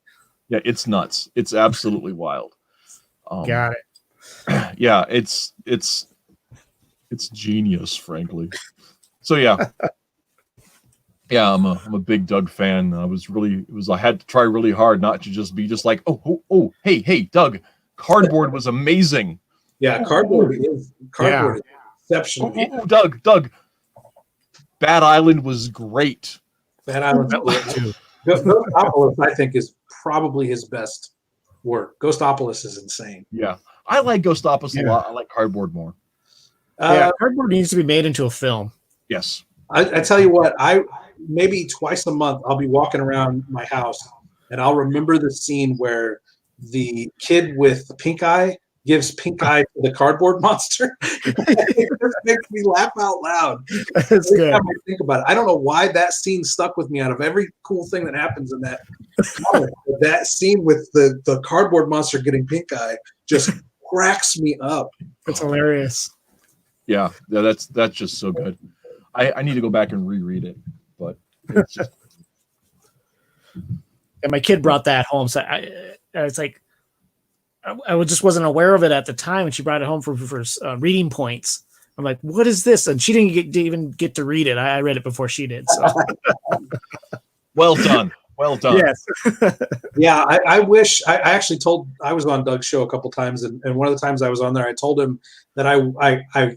Yeah, it's nuts. It's absolutely wild. Got it. Yeah, it's genius, frankly. So yeah. Yeah, I'm a big Doug fan. I had to try really hard not to just be just like, oh, hey, Doug, Cardboard was amazing. Yeah, Cardboard is exceptional. Oh, Doug, Bad Island was great. Bad Island too. Ghostopolis, I think, is probably his best work. Ghostopolis is insane. Yeah, I like Ghostopolis a lot. I like Cardboard more. Cardboard needs to be made into a film. Yes. I tell you what, maybe twice a month I'll be walking around my house and I'll remember the scene where the kid with the pink eye gives pink eye to the cardboard monster. It just makes me laugh out loud. That's Every good. time I think about it. I don't know why that scene stuck with me out of every cool thing that happens in that comic. That scene with the cardboard monster getting pink eye just cracks me up. It's hilarious. Yeah, that's just so good. I need to go back and reread it, but it's just... And my kid brought that home, so I was like, I just wasn't aware of it at the time, and she brought it home for reading points. I'm like, what is this? And she didn't even get to read it. I read it before she did. So. Well done. Yes. Yeah, I wish I actually told. I was on Doug's show a couple times, and one of the times I was on there, I told him that I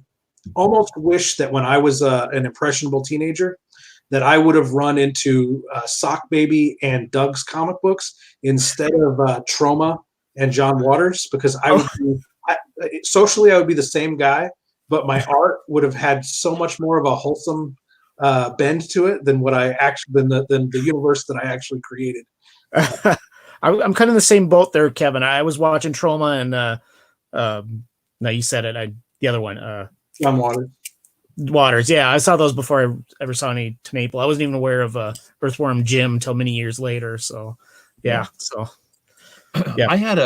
almost wish that when I was an impressionable teenager, that I would have run into Sock Baby and Doug's comic books instead of Trauma and John Waters, because I would be, socially I would be the same guy, but my art would have had so much more of a wholesome bend to it than what I actually than the universe that I actually created. I'm kind of in the same boat there, Kevin. I was watching Trauma and no, you said it. The other one, John Waters. Yeah, I saw those before I ever saw any Tenaple. I wasn't even aware of Earthworm Jim until many years later. So, yeah. So, yeah. I had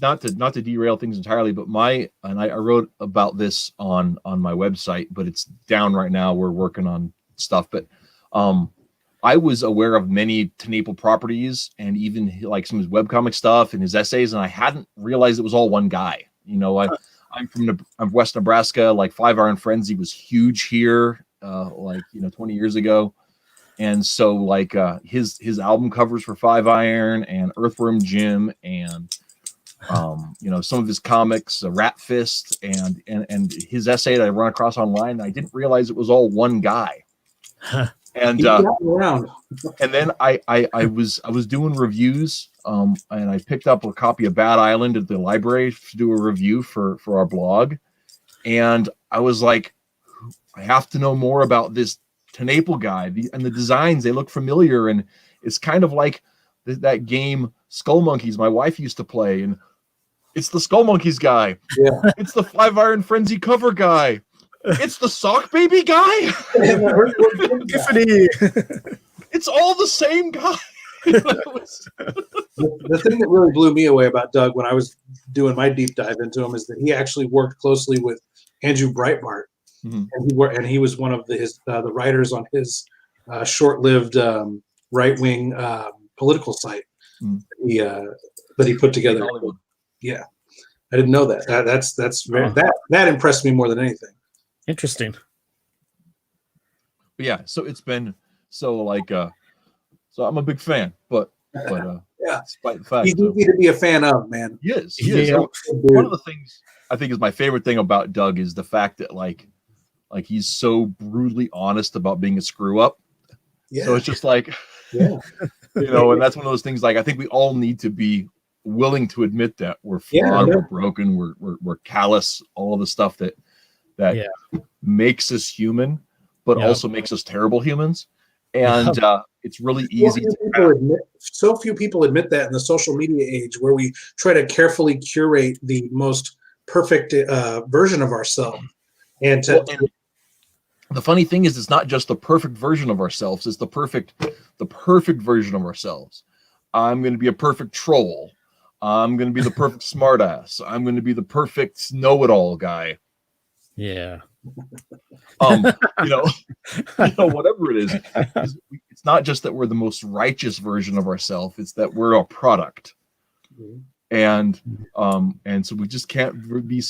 not to derail things entirely, but I wrote about this on my website, but it's down right now. We're working on stuff, but I was aware of many Tenaple properties and even like some of his webcomic stuff and his essays, and I hadn't realized it was all one guy. You know, I'm from West Nebraska. Like 5 Iron Frenzy was huge here, 20 years ago. And so like his album covers for 5 Iron and Earthworm Jim and some of his comics, Rat Fist and his essay that I run across online. And I didn't realize it was all one guy. And and then I was doing reviews and I picked up a copy of Bad Island at the library to do a review for our blog, and I was like, I have to know more about this Tenaple guy. And the designs, they look familiar, and it's kind of like that game Skull Monkeys my wife used to play, and it's the Skull Monkeys guy. Yeah. It's the 5 Iron Frenzy cover guy. It's the Sock Baby guy. Tiffany. It's all the same guy. The thing that really blew me away about Doug when I was doing my deep dive into him is that he actually worked closely with Andrew Breitbart, and he was one of the writers on his short-lived right-wing political site that he put together. Yeah, I didn't know that. That impressed me more than anything. Interesting. But yeah, so it's been so I'm a big fan, but yeah, despite the fact he's easy to be a fan of, man. He is. Yeah. One of the things I think is my favorite thing about Doug is the fact that like he's so brutally honest about being a screw up. Yeah. So it's just like, yeah, and that's one of those things. Like I think we all need to be willing to admit that we're Yeah, flawed, yeah. we're broken, we're callous, all of the stuff that Yeah. makes us human, but Yep. also makes us terrible humans. And it's really easy So few people admit that in the social media age, where we try to carefully curate the most perfect version of ourselves. And the funny thing is, it's not just the perfect version of ourselves, it's the perfect version of ourselves. I'm going to be a perfect troll. I'm going to be the perfect smartass. I'm going to be the perfect know-it-all guy. Yeah. Whatever it is, it's not just that we're the most righteous version of ourselves, it's that we're a product. And so we just can't be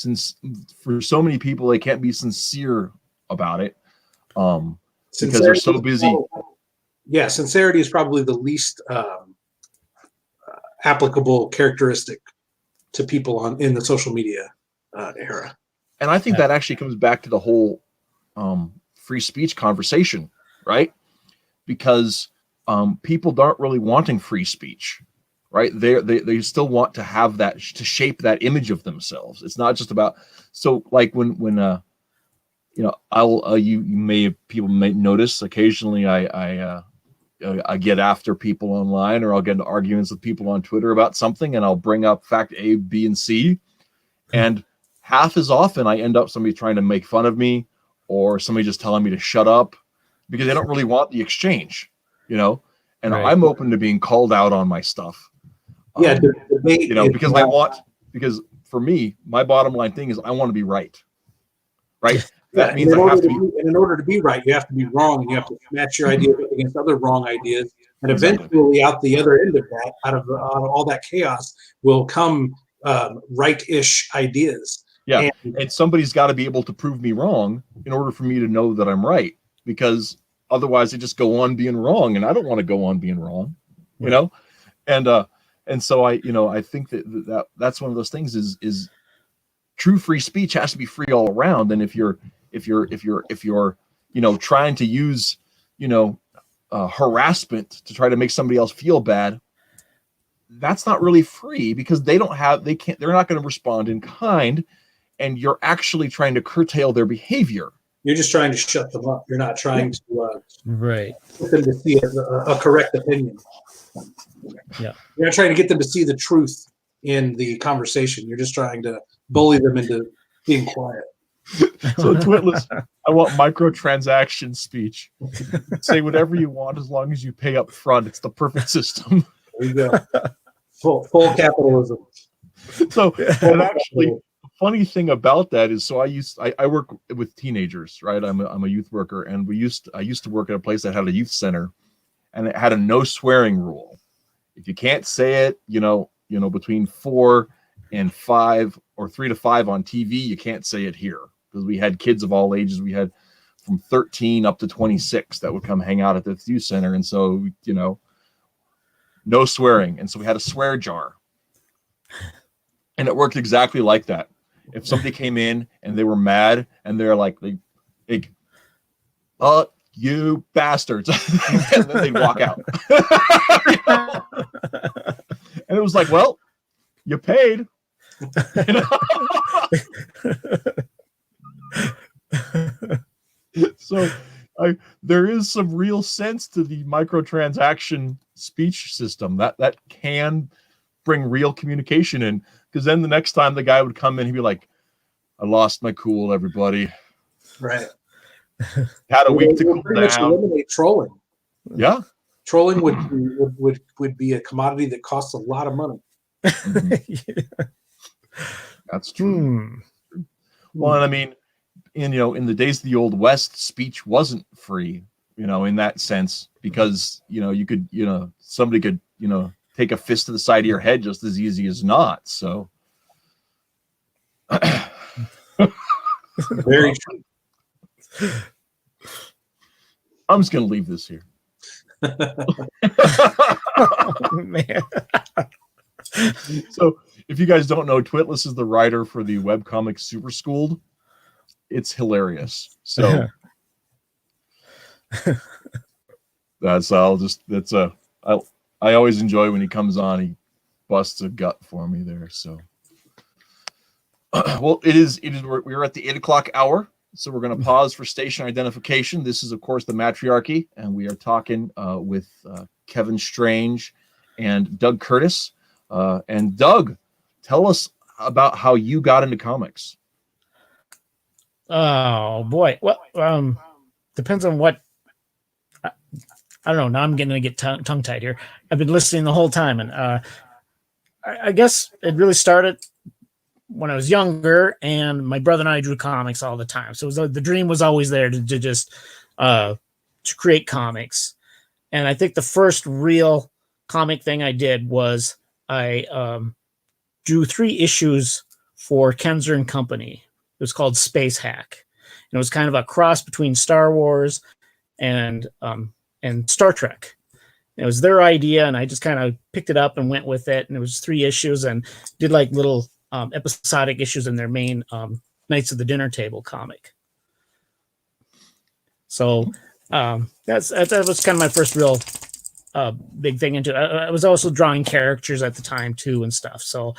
for so many people, they can't be sincere about it because they're so busy. Sincerity is probably the least applicable characteristic to people in the social media era. And I think that actually comes back to the whole free speech conversation, right? Because people aren't really wanting free speech, right? They still want to have that, to shape that image of themselves. It's not just about, so like when people may notice occasionally I get after people online, or I'll get into arguments with people on Twitter about something, and I'll bring up fact A, B, and C, and half as often I end up somebody trying to make fun of me, or somebody just telling me to shut up, because they don't really want the exchange, and right. I'm open to being called out on my stuff. Because for me, my bottom line thing is I want to be right. That means I have to be. And in order to be right, you have to be wrong, and you have to match your ideas against other wrong ideas. And eventually, out the other end of that, out of all that chaos, will come right-ish ideas. Yeah, and somebody's got to be able to prove me wrong in order for me to know that I'm right, because otherwise I just go on being wrong, and I don't want to go on being wrong, And so I think that's one of those things is true free speech has to be free all around. And if you're trying to use harassment to try to make somebody else feel bad, that's not really free, because they're not going to respond in kind, and you're actually trying to curtail their behavior. You're just trying to shut them up. You're not trying to get them to see a correct opinion. Yeah, you're not trying to get them to see the truth in the conversation. You're just trying to bully them into being quiet. So Twitless, I want microtransaction speech. Say whatever you want as long as you pay up front. It's the perfect system. There you go. Full capitalism. So, and actually, the funny thing about that is, so I work with teenagers, right? I'm a youth worker, and I used to work at a place that had a youth center, and it had a no swearing rule. If you can't say it, between 4 and 5 or 3 to 5 on TV, you can't say it here, because we had kids of all ages. We had from 13 up to 26 that would come hang out at the youth center, and so no swearing, and so we had a swear jar, and it worked exactly like that. If somebody came in and they were mad and they're like, you bastards, and then they'd walk out. And it was like, well, you paid. So there is some real sense to the microtransaction speech system that can bring real communication in, because then the next time the guy would come in, he'd be like, I lost my cool, everybody. Right. Had a week to cool pretty much down. Eliminate trolling. Yeah. Trolling would be a commodity that costs a lot of money. Yeah. That's true. Well, and I mean, in the days of the Old West, speech wasn't free, in that sense, because you could, somebody could, take a fist to the side of your head just as easy as not. So very true. I'm just gonna leave this here. Man. So if you guys don't know, Twitless is the writer for the webcomic Super Schooled. It's hilarious. So I always enjoy when he comes on. busts a gut for me there. So, well, it is. We're at the 8:00 hour, so we're going to pause for station identification. This is, of course, the Mattriarchy, and we are talking with Kevin Strange and Doug Curtis. And Doug, tell us about how you got into comics. Oh boy. Well, depends on what. I don't know. Now I'm going to get tongue tied here. I've been listening the whole time, and I guess it really started when I was younger, and my brother and I drew comics all the time. So the dream was always there to just to create comics. And I think the first real comic thing I did was I drew 3 issues for Kenzer and Company. It was called Space Hack, and it was kind of a cross between Star Wars and Star Trek. It was their idea, and I just kind of picked it up and went with it. And it was 3 issues, and did like little episodic issues in their main Knights of the Dinner Table comic. So that was kind of my first real big thing into it. I was also drawing characters at the time too and stuff. So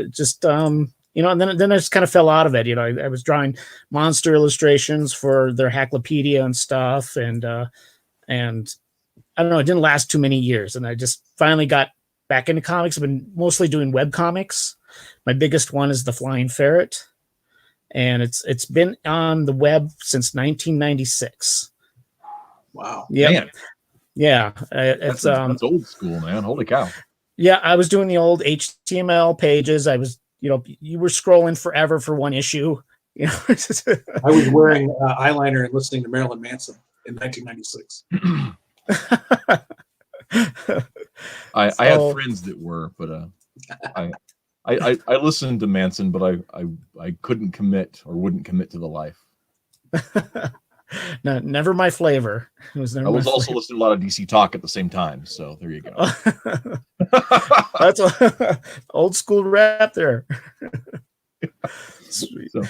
just and then I just kind of fell out of it. I was drawing monster illustrations for their Hacklopedia and stuff, and I don't know, it didn't last too many years, and I just finally got back into comics. I've been mostly doing web comics. My biggest one is The Flying Ferret, and it's been on the web since 1996. Wow. Yeah. Man. Yeah. It's that's old school, man. Holy cow. Yeah, I was doing the old HTML pages. I was, you were scrolling forever for one issue. I was wearing eyeliner and listening to Marilyn Manson in 1996. I had friends that were, but I listened to Manson, but I couldn't commit or wouldn't commit to the life. No, never my flavor. It was never. I was also listening to a lot of DC Talk at the same time, so there you go. That's old school rap there. Sweet. So,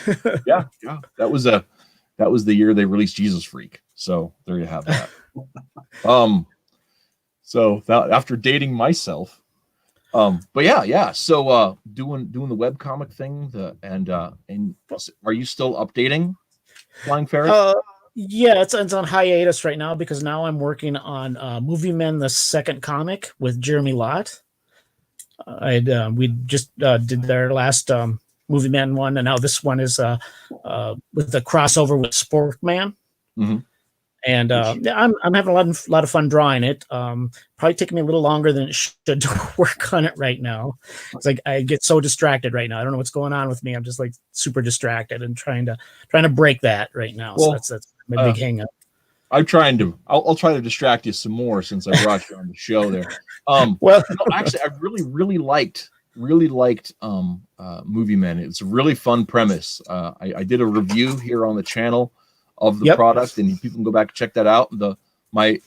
yeah, that was the year they released Jesus Freak. So there you have that. So that, after dating myself, but yeah. So doing the webcomic thing, and are you still updating Flying Ferret? Yeah, it's on hiatus right now because now I'm working on Movie Men, the second comic with Jeremy Lott. We just did their last Movie Men one, and now this one is with the crossover with Sporkman. Mm-hmm. And I'm having a lot of fun drawing it. Probably taking me a little longer than it should to work on it right now. It's like I get so distracted right now. I don't know what's going on with me. I'm just like super distracted and trying to break that right now. Well, so that's my big hang up. I'll try to distract you some more since I brought you on the show there. Actually, I really liked Movie Men. It's a really fun premise. I did a review here on the channel of the product, and people can go back and check that out. My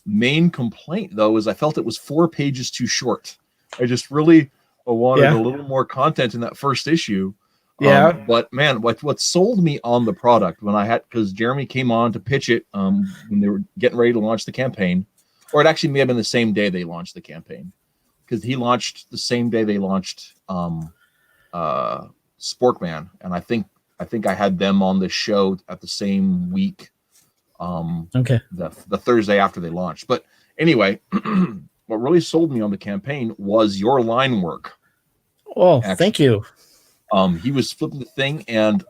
main complaint though is I felt it was 4 pages too short. I just really wanted a little more content in that first issue. But man, what sold me on the product because Jeremy came on to pitch it when they were getting ready to launch the campaign, or it actually may have been the same day they launched the campaign, because he launched the same day they launched Sporkman, and I think I had them on the show at the same week. The Thursday after they launched. But anyway, what really sold me on the campaign was your line work. Oh, thank you. He was flipping the thing, and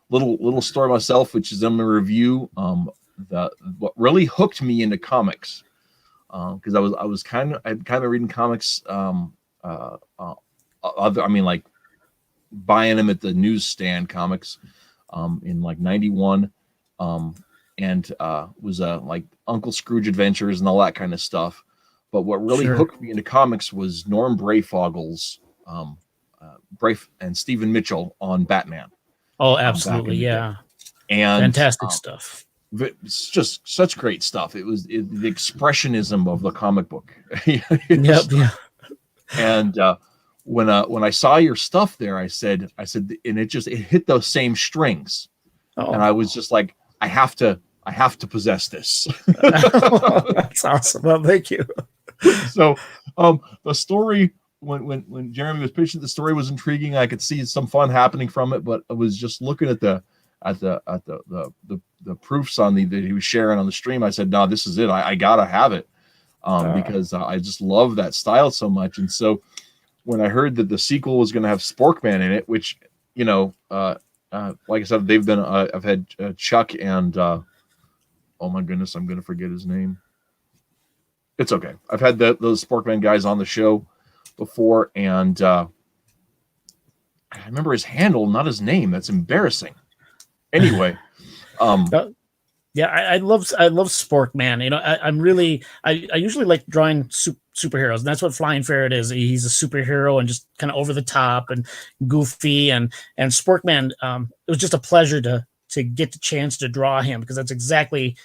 little story myself, which is in my review. What really hooked me into comics, because I was kind of reading comics. Like buying them at the newsstand comics, in like 91, and was like Uncle Scrooge Adventures and all that kind of stuff. But what really hooked me into comics was Norm Brayfogle's Brave and Stephen Mitchell on Batman. Oh, absolutely, yeah. And fantastic stuff. It's just such great stuff. It was the expressionism of the comic book. And when I saw your stuff there, I said, and it hit those same strings, and I was just like, I have to possess this. That's awesome. Well, thank you. So, the story when Jeremy was pitching, the story was intriguing. I could see some fun happening from it, but I was just looking at the proofs on that he was sharing on the stream. I said, no, this is it. I gotta have it. Because I just love that style so much. And so when I heard that the sequel was going to have Sporkman in it, which, like I said, they've been, I've had Chuck and, oh my goodness, I'm going to forget his name. It's okay. I've had those Sporkman guys on the show before, and I remember his handle, not his name. That's embarrassing. Anyway, yeah, I love Sporkman. I usually like drawing superheroes, and that's what Flying Ferret is. He's a superhero and just kind of over the top and goofy, and Sporkman. It was just a pleasure to get the chance to draw him, because that's exactly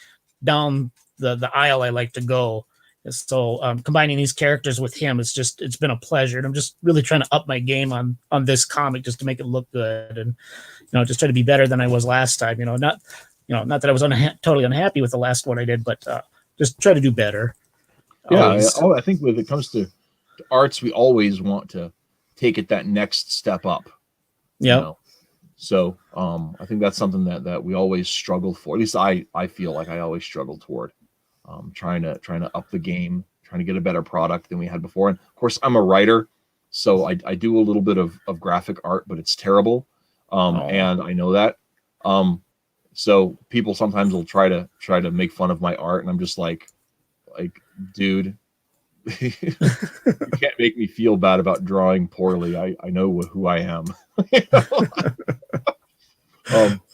down the aisle I like to go. So combining these characters with him, it's been a pleasure, and I'm just really trying to up my game on this comic just to make it look good, and just try to be better than I was last time. Not that I was totally unhappy with the last one I did, but just try to do better. Yeah, I think when it comes to arts, we always want to take it that next step up. Yeah. So I think that's something that we always struggle for. At least I feel like I always struggle toward trying to up the game, trying to get a better product than we had before. And of course, I'm a writer, so I do a little bit of graphic art, but it's terrible, and I know that. So people sometimes will try to make fun of my art, and I'm just like, dude, you can't make me feel bad about drawing poorly. I know who I am.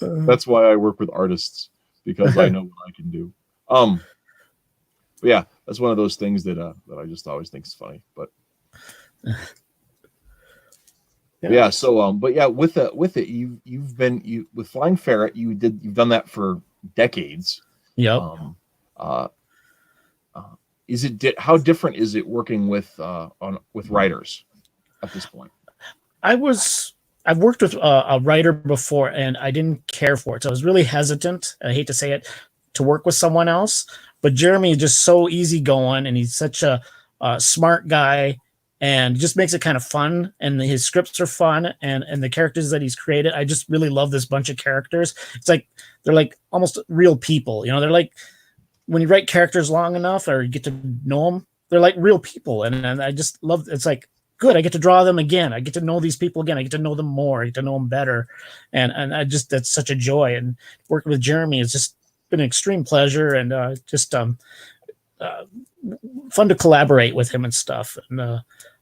That's why I work with artists, because I know what I can do. But yeah, that's one of those things that I just always think is funny. But yeah. So but yeah, with it, you've been with Flying Ferret, you've done that for decades. Yep. How different is it working with writers at this point? I've worked with a writer before, and I didn't care for it, so I was really hesitant. I hate to say it, to work with someone else. But Jeremy is just so easygoing, and he's such a smart guy, and just makes it kind of fun. And his scripts are fun, and the characters that he's created, I just really love this bunch of characters. It's like they're like almost real people. They're like, when you write characters long enough or you get to know them, they're like real people, and I just love. It's like, good, I get to draw them again. I get to know these people again. I get to know them more. I get to know them better, and that's such a joy. And working with Jeremy has just been an extreme pleasure, and just fun to collaborate with him and stuff. And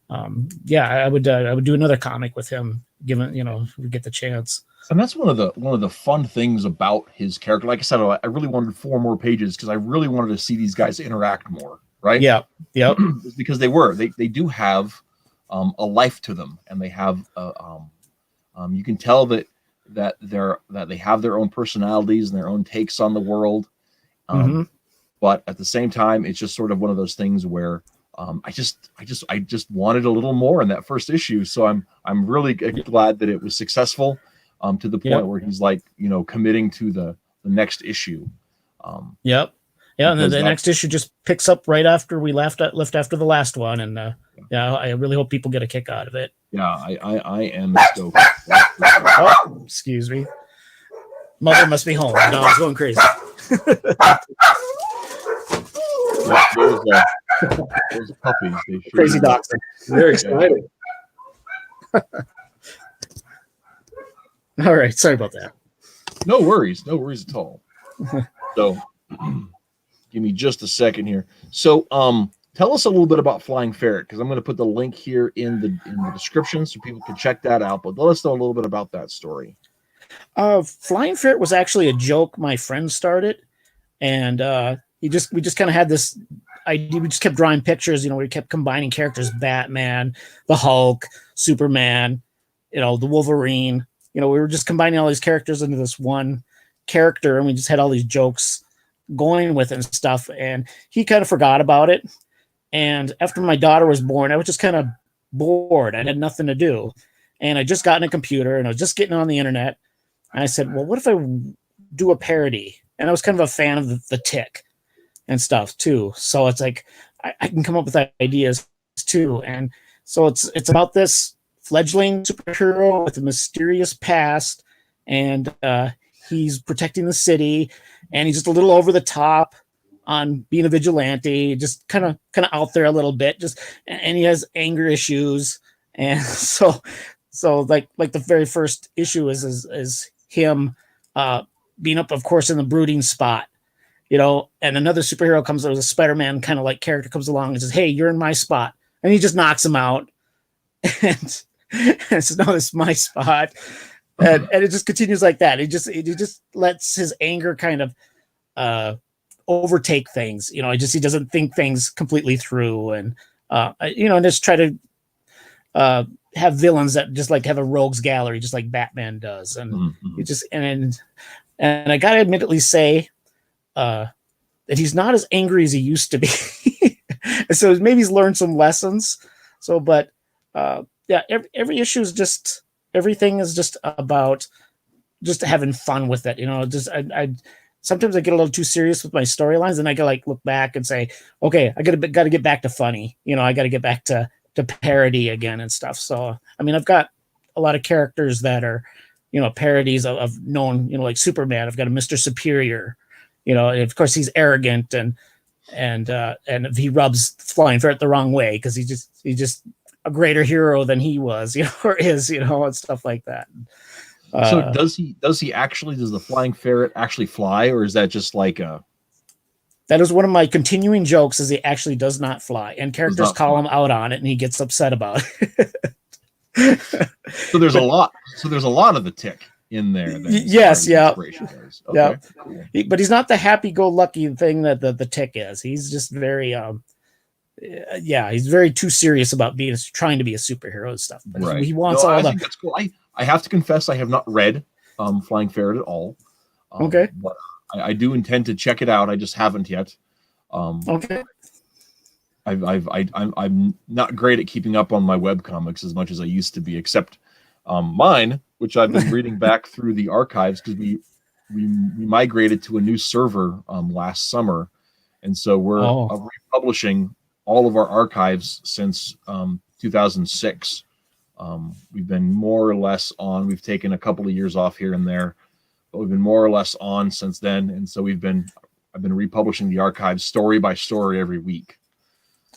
I would do another comic with him, given if we get the chance. And that's one of the fun things about his character. Like I said, I really wanted 4 more pages because I really wanted to see these guys interact more. Right? Yeah. Yep. Because they do have a life to them, and they have you can tell that they have their own personalities and their own takes on the world. But at the same time, it's just sort of one of those things where I just wanted a little more in that first issue. So I'm really glad that it was successful to the point where he's like, committing to the next issue. Yep. Yeah, and then the next issue just picks up right after we left after the last one, and I really hope people get a kick out of it. Yeah, I am stoked. Oh, excuse me. Mother must be home. The dog's going crazy. Those puppies. Crazy dogs. They're excited. All right, sorry about that. No worries at all. So, give me just a second here. So, tell us a little bit about Flying Ferret, because I'm going to put the link here in the description so people can check that out. But let us know a little bit about that story. Flying Ferret was actually a joke my friend started, and we just kind of had this idea. We just kept drawing pictures. We kept combining characters: Batman, the Hulk, Superman, the Wolverine. We were just combining all these characters into this one character, and we just had all these jokes going with it and stuff. And he kind of forgot about it. And after my daughter was born, I was just kind of bored. I had nothing to do. And I just gotten a computer, and I was just getting on the internet. And I said, well, what if I do a parody? And I was kind of a fan of the Tick and stuff too. So it's like, I can come up with ideas too. And So it's about this fledgling superhero with a mysterious past, and he's protecting the city, and he's just a little over the top on being a vigilante, just kind of out there a little bit, and he has anger issues, and so like the very first issue is him being up, of course, in the brooding spot, and another superhero comes, there's a Spider-Man kind of like character comes along and says, "Hey, you're in my spot," and he just knocks him out, and says, "No, this is my spot," and it just continues like that. He just lets his anger kind of overtake things. He doesn't think things completely through, and and just try to have villains that just like have a rogues gallery, just like Batman does, and you just and I gotta admittedly say that he's not as angry as he used to be. So maybe he's learned some lessons. So, but yeah, every issue is just, everything is just about just having fun with it. I sometimes I get a little too serious with my storylines, and I gotta like look back and say, okay, I gotta get back to funny. I gotta get back to parody again and stuff. So, I mean, I've got a lot of characters that are, parodies of known, like Superman. I've got a Mr. Superior, and of course he's arrogant and he rubs Flying Ferret the wrong way because he's just a greater hero than he was, or is, and stuff like that. So does the Flying Ferret actually fly, or is that just like a? That is one of my continuing jokes, is he actually does not fly, and characters call him out on it, and he gets upset about it. So there's a lot of the Tick in there. Yes, yeah, okay, yeah. cool. But he's not the happy-go-lucky thing that the Tick is. He's just very, he's very too serious about trying to be a superhero and stuff. But right. he wants I think that's cool. I have to confess, I have not read Flying Ferret at all. Okay. But I do intend to check it out. I just haven't yet. Okay. I'm not great at keeping up on my webcomics as much as I used to be, except mine, which I've been reading back through the archives, because we migrated to a new server last summer, and so we're republishing all of our archives since 2006. We've been more or less on. We've taken a couple of years off here and there, but we've been more or less on since then, and so I've been republishing the archives story by story every week.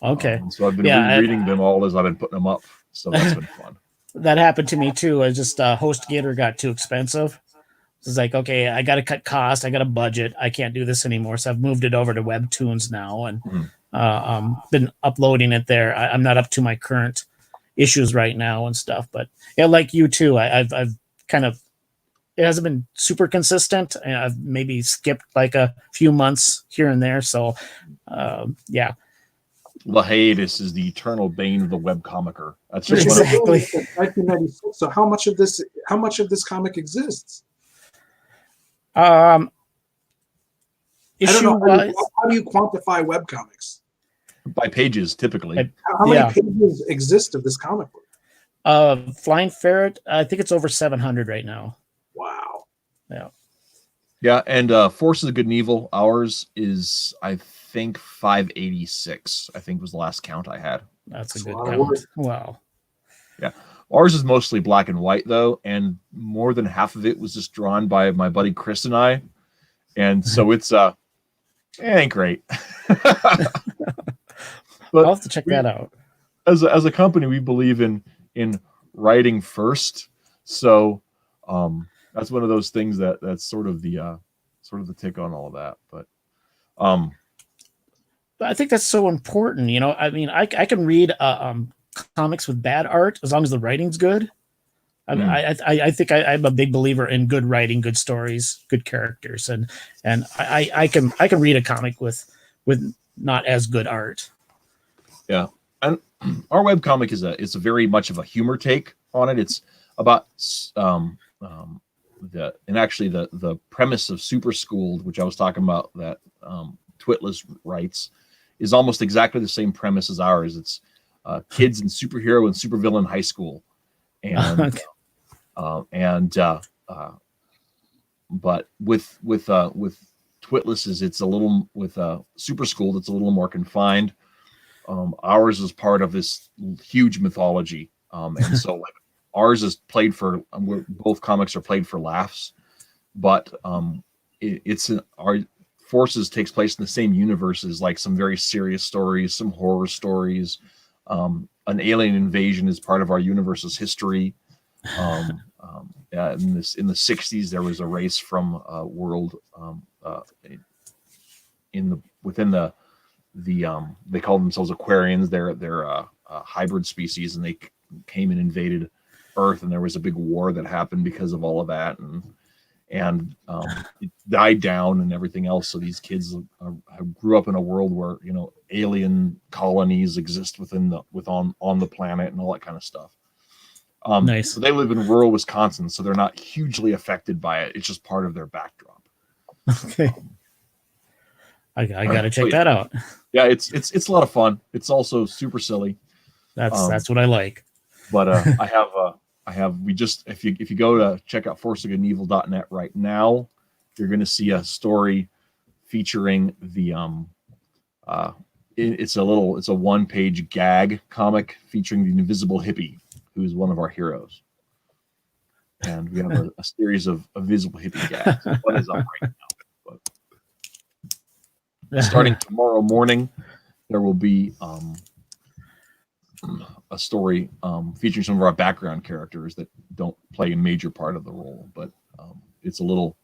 Okay. So I've been rereading them all as I've been putting them up. So that's been fun. That happened to me too. I just HostGator got too expensive. It's like, okay, I got to cut costs. I got a budget. I can't do this anymore. So I've moved it over to Webtoons now, and been uploading it there. I'm not up to my current issues right now and stuff, but yeah, like you too. I've kind of, it hasn't been super consistent, and I've maybe skipped like a few months here and there. So, yeah. The hiatus is the eternal bane of the webcomicer. That's just exactly. 1996. So how much of this comic exists? Issue how do you quantify webcomics? By pages, typically. How many pages exist of this comic book? Flying Ferret, I think it's over 700 right now. Wow. Yeah. Yeah, and Forces of Good and Evil, ours is, I think, 586. I think was the last count I had. That's a good count. Wow. Yeah. Ours is mostly black and white, though, and more than half of it was just drawn by my buddy Chris and I. And so it ain't great. But I'll have to check that out. As a company, we believe in writing first. So that's one of those things that's sort of the tick on all of that. But I think that's so important. I mean, I can read comics with bad art as long as the writing's good. I think I'm a big believer in good writing, good stories, good characters, and I can read a comic with not as good art. Yeah, and our webcomic is a very much of a humor take on it. It's about the premise of Super Schooled, which I was talking about, that Twitless writes, is almost exactly the same premise as ours. It's kids in superhero and supervillain high school, and but with Twitless's, it's a little, with Super Schooled, it's a little more confined. Ours is part of this huge mythology, and so like ours is played for. Both comics are played for laughs, but our Forces takes place in the same universe as like some very serious stories, some horror stories. An alien invasion is part of our universe's history. In the 60s, there was a race from world within the they called themselves Aquarians. They're a hybrid species, and they came and invaded Earth, and there was a big war that happened because of all of that, and it died down and everything else. So these kids grew up in a world where alien colonies exist on the planet and all that kind of stuff. Nice. So they live in rural Wisconsin, so they're not hugely affected by it. It's just part of their backdrop. Okay. I gotta check that out. Yeah, it's a lot of fun. It's also super silly. That's what I like. But if you go to check out forceofgoodandevil.net right now, you're going to see a story featuring the it's a 1-page gag comic featuring the invisible hippie, who's one of our heroes. And we have a series of invisible hippie gags. One is up right now. But starting tomorrow morning, there will be a story featuring some of our background characters that don't play a major part of the role, but it's a little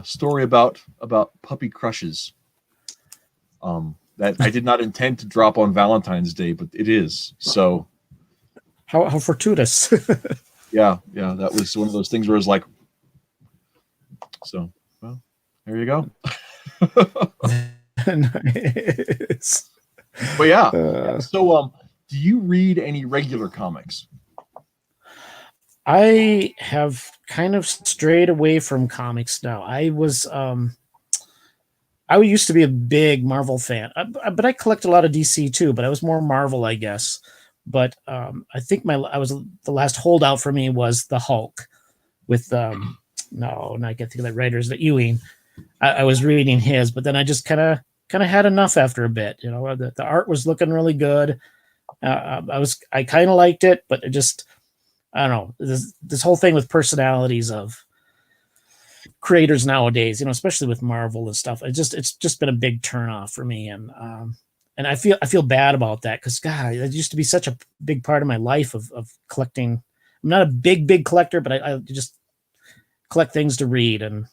story about puppy crushes that I did not intend to drop on Valentine's Day, but it is. So how fortuitous. yeah, that was one of those things where it was like, so well, there you go. Nice. But yeah. So do you read any regular comics? I have kind of strayed away from comics now. I used to be a big Marvel fan, but I collect a lot of DC too. But I was more Marvel, I guess. But I think the last holdout for me was the Hulk, with no, I can't think of that writer's, that Ewing. I was reading his, but then I just kind of had enough after a bit. The art was looking really good. I kind of liked it, but it just, I don't know, this whole thing with personalities of creators nowadays, especially with Marvel and stuff. It's just been a big turnoff for me, and I feel bad about that, because God, it used to be such a big part of my life of collecting. I'm not a big collector, but I just collect things to read, and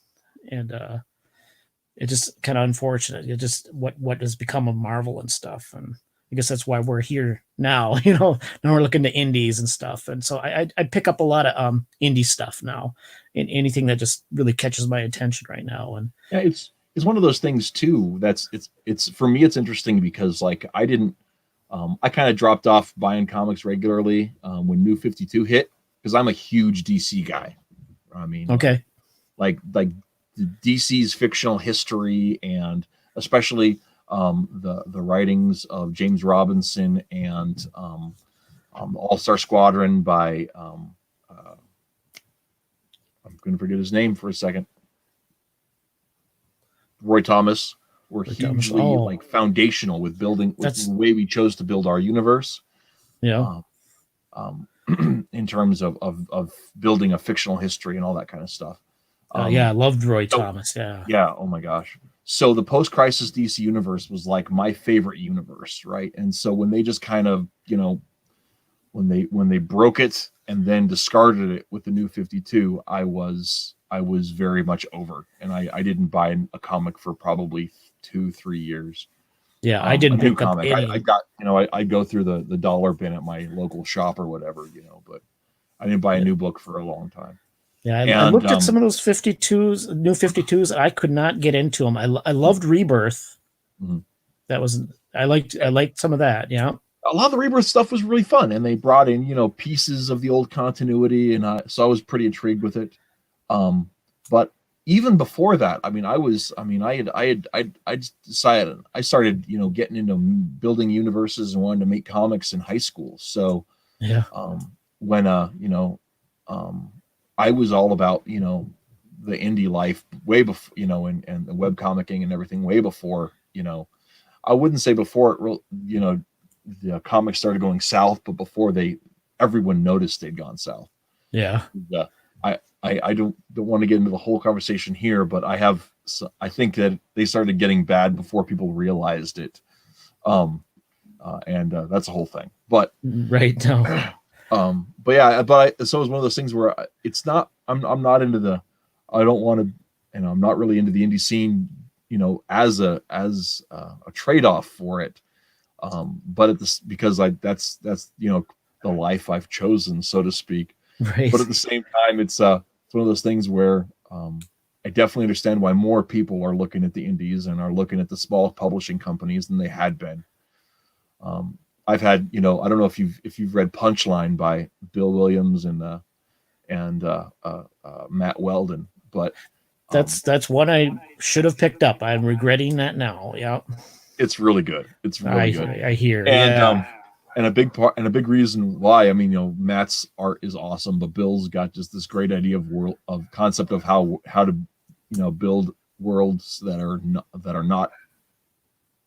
it's just kind of unfortunate. It just what has become of Marvel and stuff, and I guess that's why we're here now. Now we're looking to indies and stuff, and so I pick up a lot of indie stuff now, and anything that just really catches my attention right now. And yeah, it's one of those things too. It's for me. It's interesting because like I didn't. I kind of dropped off buying comics regularly when New 52 hit, because I'm a huge DC guy. I mean, okay, like DC's fictional history, and especially the writings of James Robinson and All-Star Squadron by I'm going to forget his name for a second. Roy Thomas were hugely like foundational with building with the way we chose to build our universe. Yeah. In terms of building a fictional history and all that kind of stuff. Yeah, I loved Roy Thomas. Yeah. Yeah. Oh my gosh. So the post-crisis DC universe was like my favorite universe, right? And so when they just kind of, when they broke it and then discarded it with the New 52, I was very much over, and I didn't buy a comic for probably 2-3 years. Yeah, I didn't pick up any. I got, I go through the dollar bin at my local shop or whatever, but I didn't buy a new book for a long time. Yeah, I looked at some of those 52s, New 52s. I could not get into them. I loved Rebirth. Mm-hmm. That was I liked some of that. Yeah, a lot of the Rebirth stuff was really fun, and they brought in pieces of the old continuity, and so I was pretty intrigued with it. But even before that, I decided I started getting into building universes and wanted to make comics in high school. So yeah, when I was all about the indie life way before and the web comicking and everything way before I wouldn't say before the comics started going south, but before everyone noticed they'd gone south. Yeah. I don't want to get into the whole conversation here, but I think that they started getting bad before people realized it. And that's a whole thing. But right. No. But yeah, so it's one of those things where it's not. I'm not into the. I don't want to, and I'm not really into the indie scene, as a trade off for it. But because that's the life I've chosen, so to speak. Right. But at the same time, it's one of those things where I definitely understand why more people are looking at the indies and are looking at the small publishing companies than they had been. I've had, I don't know if you've read Punchline by Bill Williams and Matt Weldon, but that's one I should have picked up. I'm regretting that now. Yeah, it's really good. It's really good. I hear. And and a big reason why, I mean, Matt's art is awesome, but Bill's got just this great idea of concept of how to build worlds that are not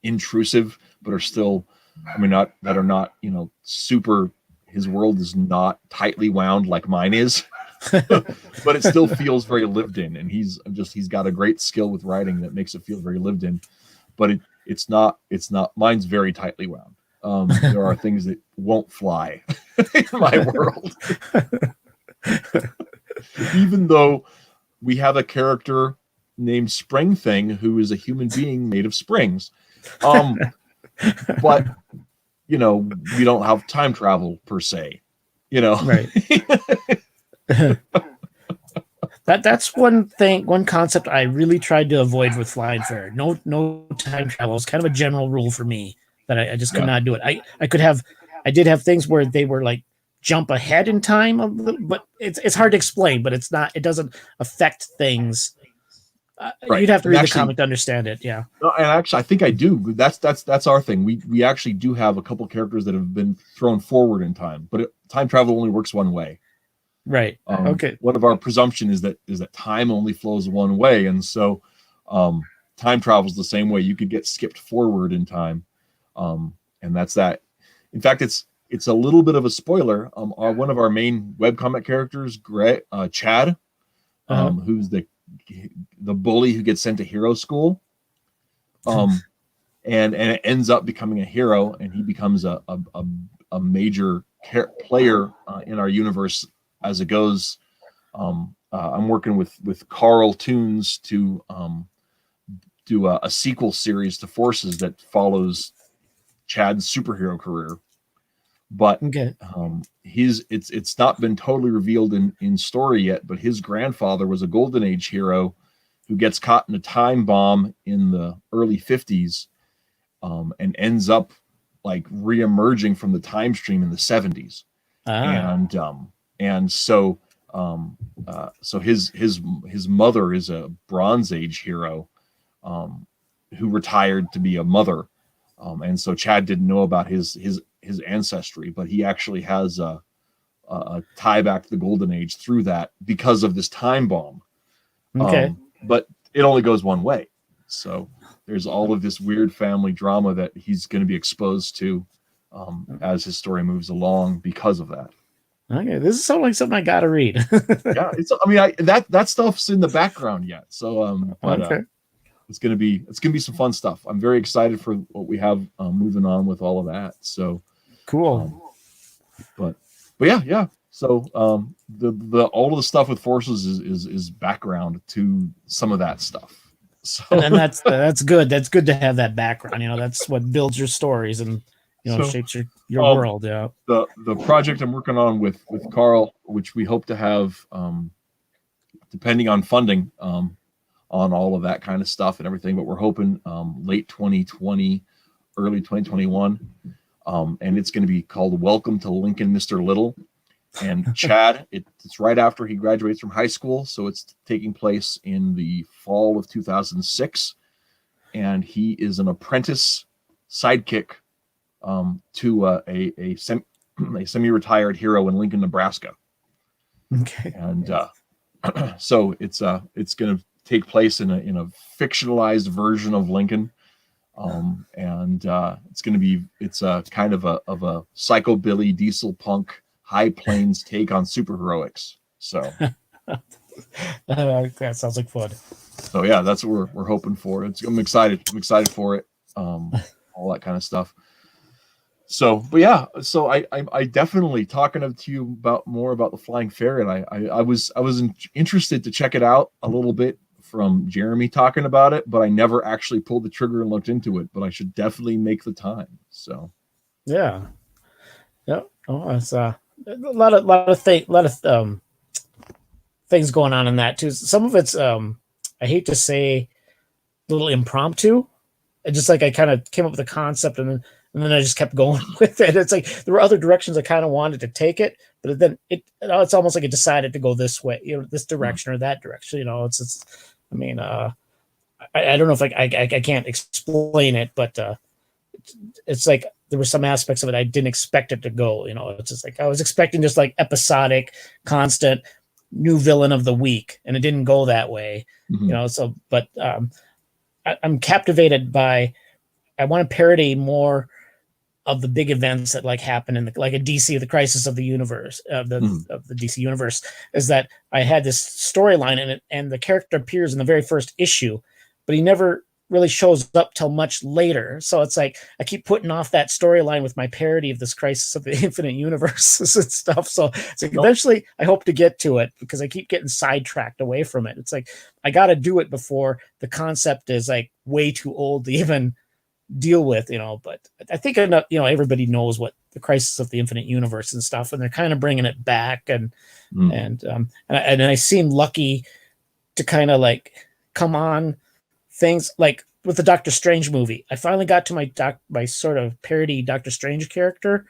intrusive, but are still, that are not super. His world is not tightly wound like mine is, but it still feels very lived in. And he's got a great skill with writing that makes it feel very lived in. But it's not. Mine's very tightly wound. There are things that won't fly in my world, even though we have a character named Spring Thing who is a human being made of springs. But we don't have time travel per se, Right. That's one concept I really tried to avoid with Flying Fair. No time travel is kind of a general rule for me that I just could not do it. I did have things where they were like jump ahead in time a little, but it's hard to explain, but it doesn't affect things. Right. You'd have to read the comic to understand it. Yeah. No, and actually, I think I do. That's our thing. We actually do have a couple characters that have been thrown forward in time, but time travel only works one way. Right. Okay. One of our presumption is that time only flows one way, and so time travels the same way. You could get skipped forward in time, and that's that. In fact, it's a little bit of a spoiler. One of our main webcomic characters, Chad, who's the bully who gets sent to hero school, and it ends up becoming a hero, and he becomes a major player in our universe as it goes. I'm working with Carl Toons to do a sequel series to Forces that follows Chad's superhero career, but it's not been totally revealed in story yet, but his grandfather was a Golden Age hero who gets caught in a time bomb in the early 50s, and ends up like re-emerging from the time stream in the 70s. And so his mother is a Bronze Age hero who retired to be a mother, and so Chad didn't know about his ancestry, but he actually has a tie back to the Golden Age through that because of this time bomb. But it only goes one way, so there's all of this weird family drama that he's going to be exposed to as his story moves along because of that. Okay, this is like something I gotta read. Yeah, that stuff's in the background yet, so it's gonna be some fun stuff. I'm very excited for what we have moving on with all of that. So cool. But yeah. So the all of the stuff with Forces is background to some of that stuff. So and that's good. That's good to have that background. That's what builds your stories and shapes your world. Yeah. The project I'm working on with Carl, which we hope to have, depending on funding, on all of that kind of stuff and everything, but we're hoping late 2020, early 2021, and it's going to be called Welcome to Lincoln, Mr. Little. And Chad, it's right after he graduates from high school, so it's taking place in the fall of 2006, and he is an apprentice sidekick to a semi-retired hero in Lincoln, Nebraska. Okay. And so it's going to take place in a fictionalized version of Lincoln, And it's going to be a kind of a psychobilly diesel punk high plains take on superheroics. So That sounds like fun. so yeah, that's what we're hoping for. I'm excited. I'm excited for it. All that kind of stuff. So, but yeah, so I definitely talking to you about more about the Flying Ferret. I was interested to check it out a little bit from Jeremy talking about it, but I never actually pulled the trigger and looked into it. But I should definitely make the time. So Yeah. Yep. Oh, it's a lot of things going on in that too. Some of it's I hate to say a little impromptu. It just like I kind of came up with a concept and then I just kept going with it. It's like there were other directions I kind of wanted to take it, but then it's almost like it decided to go this way, this direction or that direction. It's I mean, I don't know if I can't explain it, but it's like there were some aspects of it I didn't expect it to go. It's just like I was expecting just like episodic, constant new villain of the week, and it didn't go that way. So but I'm captivated by. I want to parody more of the big events that like happen in like a DC, the Crisis of the Universe, of the DC universe. Is that I had this storyline in it, and the character appears in the very first issue, but he never really shows up till much later. So it's like I keep putting off that storyline with my parody of this Crisis of the Infinite Universes and stuff. So it's like eventually I hope to get to it because I keep getting sidetracked away from it. It's like I got to do it before the concept is like way too old to even deal with, but I think enough, everybody knows what the Crisis of the Infinite Universe and stuff, and they're kind of bringing it back, and I seem lucky to kind of like come on things like with the Doctor Strange movie. I finally got to my sort of parody Doctor Strange character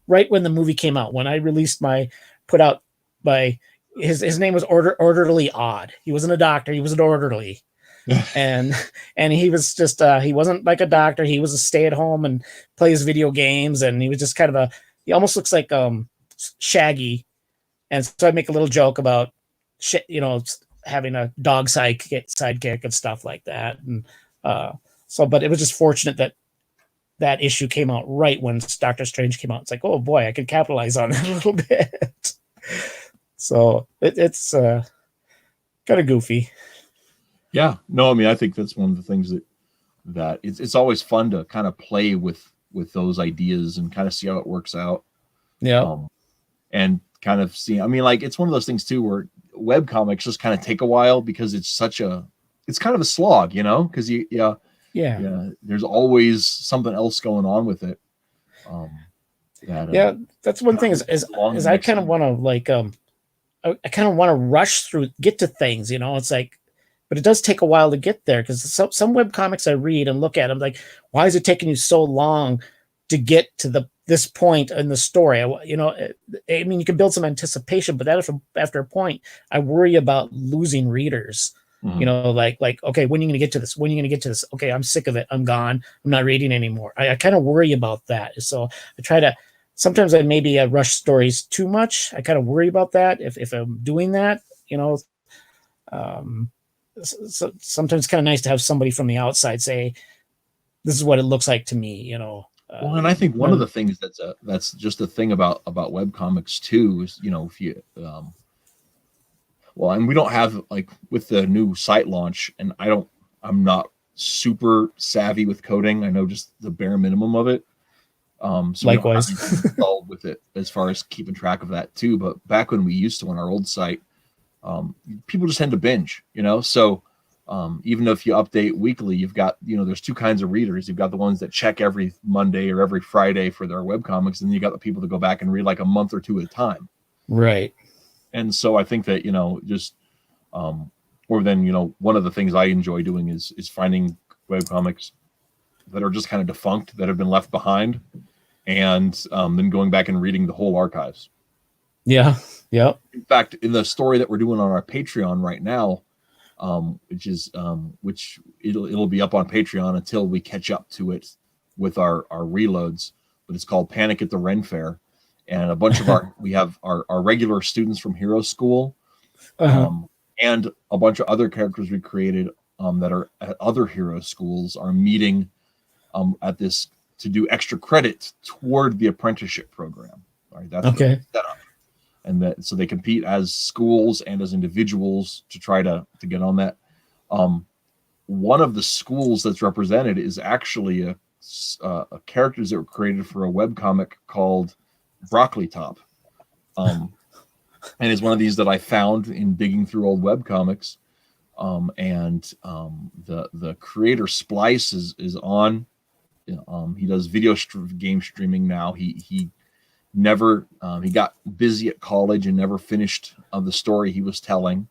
right when the movie came out, when I released put out by his name was Orderly Odd. He wasn't a doctor, he was an orderly. and he was just he wasn't like a doctor. He was a stay-at-home and plays video games, and he was just kind of he almost looks like Shaggy. And so I make a little joke about shit, having a dog sidekick and stuff like that. And but it was just fortunate that issue came out right when Doctor Strange came out. It's like, oh boy, I could capitalize on it a little bit. So it's kind of goofy. yeah, no, I mean, I think that's one of the things that it's always fun to kind of play with those ideas and kind of see how it works out. Yeah. And kind of see, I mean, like it's one of those things too where web comics just kind of take a while because it's kind of a slog, because there's always something else going on with it. That's one thing is I kind of want to like I kind of want to rush through, get to things, it's like, but it does take a while to get there because some web comics I read and look at them like, why is it taking you so long to get to this point in the story? I mean, you can build some anticipation, but after a point, I worry about losing readers. Like, okay, when are you going to get to this? When are you going to get to this? Okay, I'm sick of it. I'm gone. I'm not reading anymore. I kind of worry about that. So I try to, sometimes I maybe rush stories too much. I kind of worry about that if I'm doing that, so sometimes it's kind of nice to have somebody from the outside say, this is what it looks like to me, well, and I think one of the things that's just the thing about web comics too is, if you well, and we don't have like with the new site launch, and I'm not super savvy with coding. I know just the bare minimum of it. So likewise, involved with it as far as keeping track of that too. But back when we used to on our old site, people just tend to binge, so even if you update weekly, you've got, there's two kinds of readers. You've got the ones that check every Monday or every Friday for their webcomics, and then you got the people that go back and read like a month or two at a time. Right. And so I think that, just or then, one of the things I enjoy doing is finding webcomics that are just kind of defunct, that have been left behind, and then going back and reading the whole archives. Yeah. Yep. In fact, in the story that we're doing on our Patreon right now, which it'll be up on Patreon until we catch up to it with our reloads, but it's called Panic at the Ren Fair, and a bunch of we have our regular students from Hero School, and a bunch of other characters we created that are at other hero schools are meeting at this to do extra credit toward the apprenticeship program. All right, that's Okay. the setup. And that so they compete as schools and as individuals to try to get on that. One of the schools that's represented is actually a characters that were created for a webcomic called Broccoli Top. And it's one of these that I found in digging through old webcomics. The creator Splice is on. He does game streaming now. He never he got busy at college and never finished the story he was telling.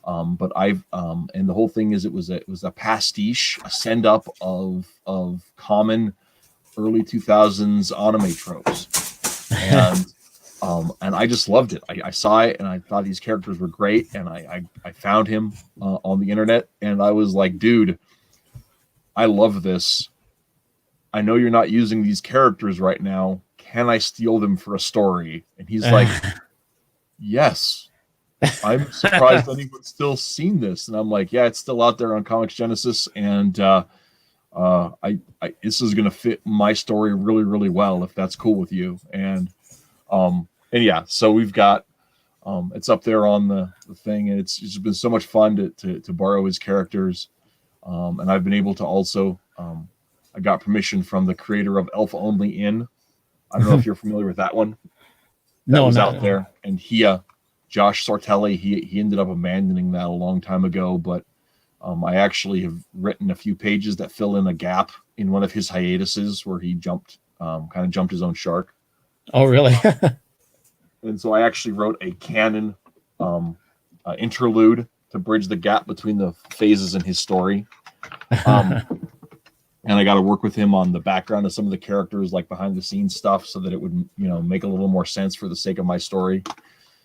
But I've and the whole thing is it was a pastiche, a send up of common early 2000s anime tropes, and I just loved it. I saw it and I thought these characters were great, and I found him on the internet, and I was like, dude, I love this. I know you're not using these characters right now. Can I steal them for a story? And he's like, yes. I'm surprised anyone's still seen this. And I'm like, yeah, it's still out there on Comics Genesis. And this is going to fit my story really, really well, if that's cool with you. And yeah, so we've got, it's up there on the thing. And it's been so much fun to borrow his characters. And I've been able to also, I got permission from the creator of Elf Only Inn. I don't know if you're familiar with that one. That was out there. And Josh Sartelli, he ended up abandoning that a long time ago, but I actually have written a few pages that fill in a gap in one of his hiatuses where he kind of jumped his own shark. Oh, really? And so I actually wrote a canon interlude to bridge the gap between the phases in his story. And I got to work with him on the background of some of the characters, like behind the scenes stuff, so that it would, make a little more sense for the sake of my story.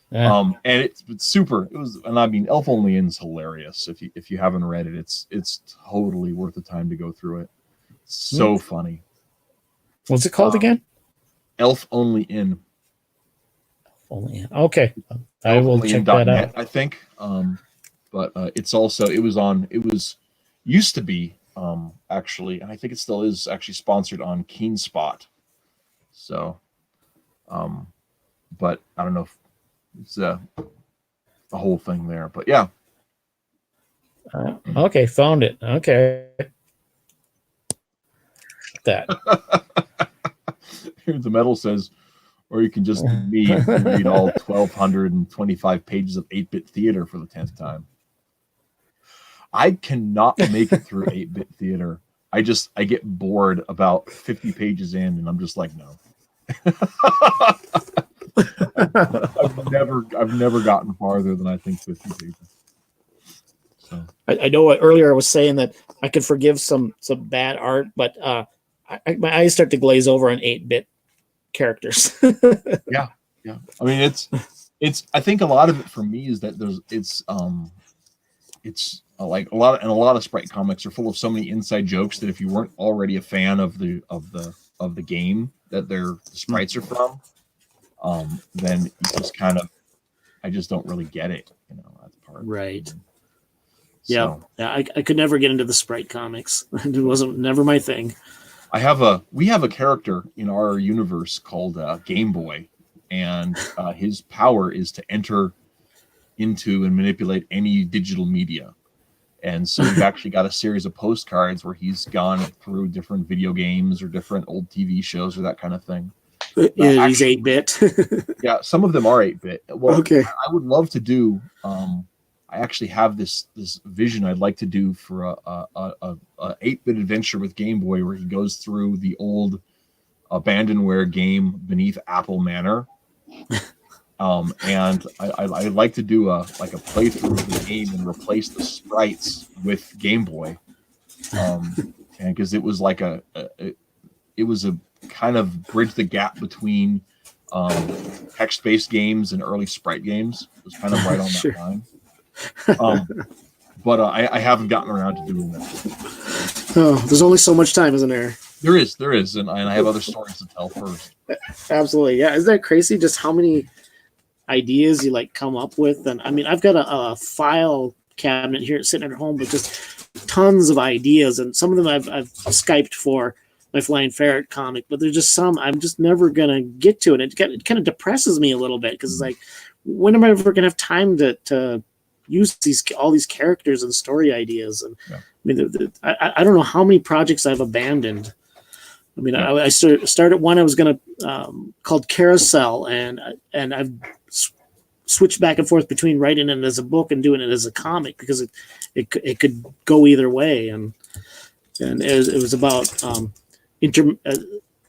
Yeah. And it's super. And I mean, Elf Only Inn's hilarious. If you haven't read it, it's totally worth the time to go through it. It's so funny. What's it called again? Elf Only Inn. Only Inn. Okay, I will check that out. I think. But it's also it was used to be actually, and I think it still is actually sponsored on KeenSpot. So, but I don't know if it's the whole thing there, but yeah. Okay, found it. Okay, that. Here the metal says, or you can just me and read all 1,225 pages of 8-bit theater for the 10th time. I cannot make it through 8-bit theater. I get bored about 50 pages in, and I'm just like, no. I've never gotten farther than I think 50 pages. So I know earlier I was saying that I could forgive some bad art, but my eyes start to glaze over on 8-bit characters. yeah. I mean, it's. I think a lot of it for me is that it's like a lot of Sprite comics are full of so many inside jokes that if you weren't already a fan of the game that the sprites are from, then you just kind of, I just don't really get it, that's part. Right. So, yeah. I could never get into the Sprite comics. It wasn't never my thing. We have a character in our universe called Game Boy, and his power is to enter into and manipulate any digital media. And so we've actually got a series of postcards where he's gone through different video games or different old TV shows or that kind of thing. Yeah, he's 8-bit. Yeah, some of them are 8-bit. Well, okay. I would love to do. I actually have this vision I'd like to do for a 8-bit adventure with Game Boy where he goes through the old abandonware game Beneath Apple Manor. And I'd like to do a playthrough of the game and replace the sprites with Game Boy, and because it was like it was a kind of bridge the gap between text-based games and early sprite games. It was kind of right on that line. But I haven't gotten around to doing that. Oh, there's only so much time, isn't there? There is, and I have other stories to tell first. Absolutely, yeah. Isn't that crazy? Just how many ideas you come up with. And I mean, I've got a file cabinet here sitting at home with just tons of ideas, and some of them I've Skyped for my Flying Ferret comic, but there's just some I'm just never gonna get to, and it kind of depresses me a little bit because it's like, when am I ever gonna have time to use all these characters and story ideas? And I mean, I don't know how many projects I've abandoned. I mean, I started one I was gonna called Carousel, and I've switched back and forth between writing it as a book and doing it as a comic because it could go either way, and it was about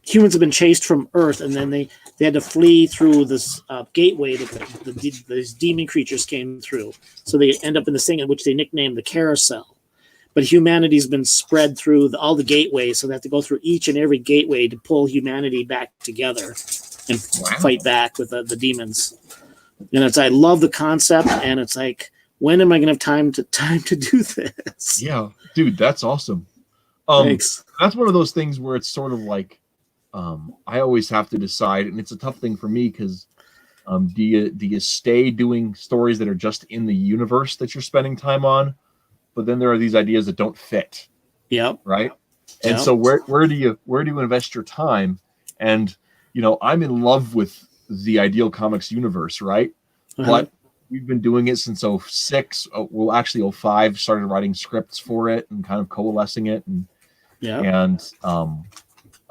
humans have been chased from Earth, and then they had to flee through this gateway that these demon creatures came through. So they end up in this thing in which they nicknamed the Carousel. But humanity's been spread through all the gateways, so they have to go through each and every gateway to pull humanity back together and fight back with the demons. And I love the concept, and it's like, when am I going to have time to do this? Yeah, dude, that's awesome. Thanks. That's one of those things where it's sort of like, I always have to decide, and it's a tough thing for me because do you stay doing stories that are just in the universe that you're spending time on, but then there are these ideas that don't fit. Yep. Right. And so where do you invest your time? And I'm in love with the Ideal Comics universe, right? But we've been doing it since 06. Well, actually 05, started writing scripts for it and kind of coalescing it. And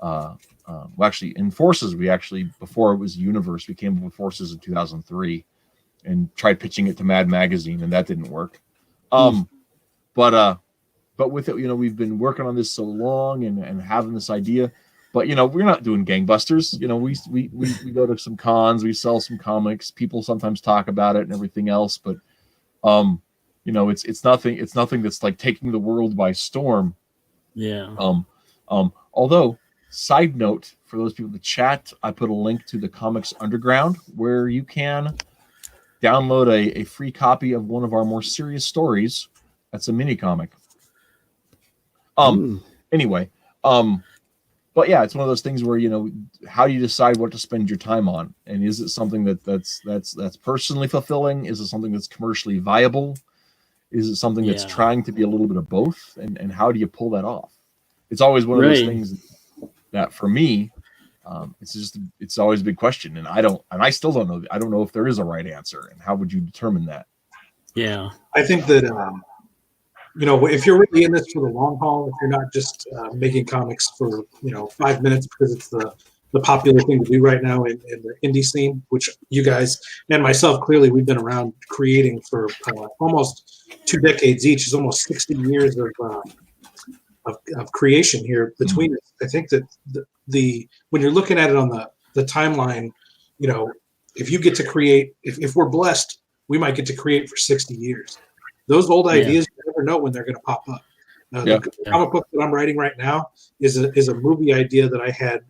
well, actually in Forces, before it was Universe, we came up with Forces in 2003 and tried pitching it to Mad Magazine, and that didn't work. But with it, we've been working on this so long and having this idea, but we're not doing gangbusters. We go to some cons, we sell some comics, people sometimes talk about it and everything else, but it's nothing that's like taking the world by storm. Yeah. Although, side note, for those people in the chat, I put a link to the Comics Underground where you can download a free copy of one of our more serious stories. That's a mini comic. Anyway, but yeah, it's one of those things where how do you decide what to spend your time on, and is it something that's personally fulfilling? Is it something that's commercially viable? Is it something that's trying to be a little bit of both? And how do you pull that off? It's always one of those things that for me, it's always a big question, and I still don't know. I don't know if there is a right answer, and how would you determine that? Yeah, I think that if you're really in this for the long haul, if you're not just making comics for 5 minutes because it's the popular thing to do right now in the indie scene, which you guys and myself, clearly we've been around creating for almost 2 decades each. It's almost 60 years of creation here between us. I think that the when you're looking at it on the timeline, if you get to create, if we're blessed, we might get to create for 60 years. Those old ideas, you never know when they're going to pop up. The comic book that I'm writing right now is a movie idea that I had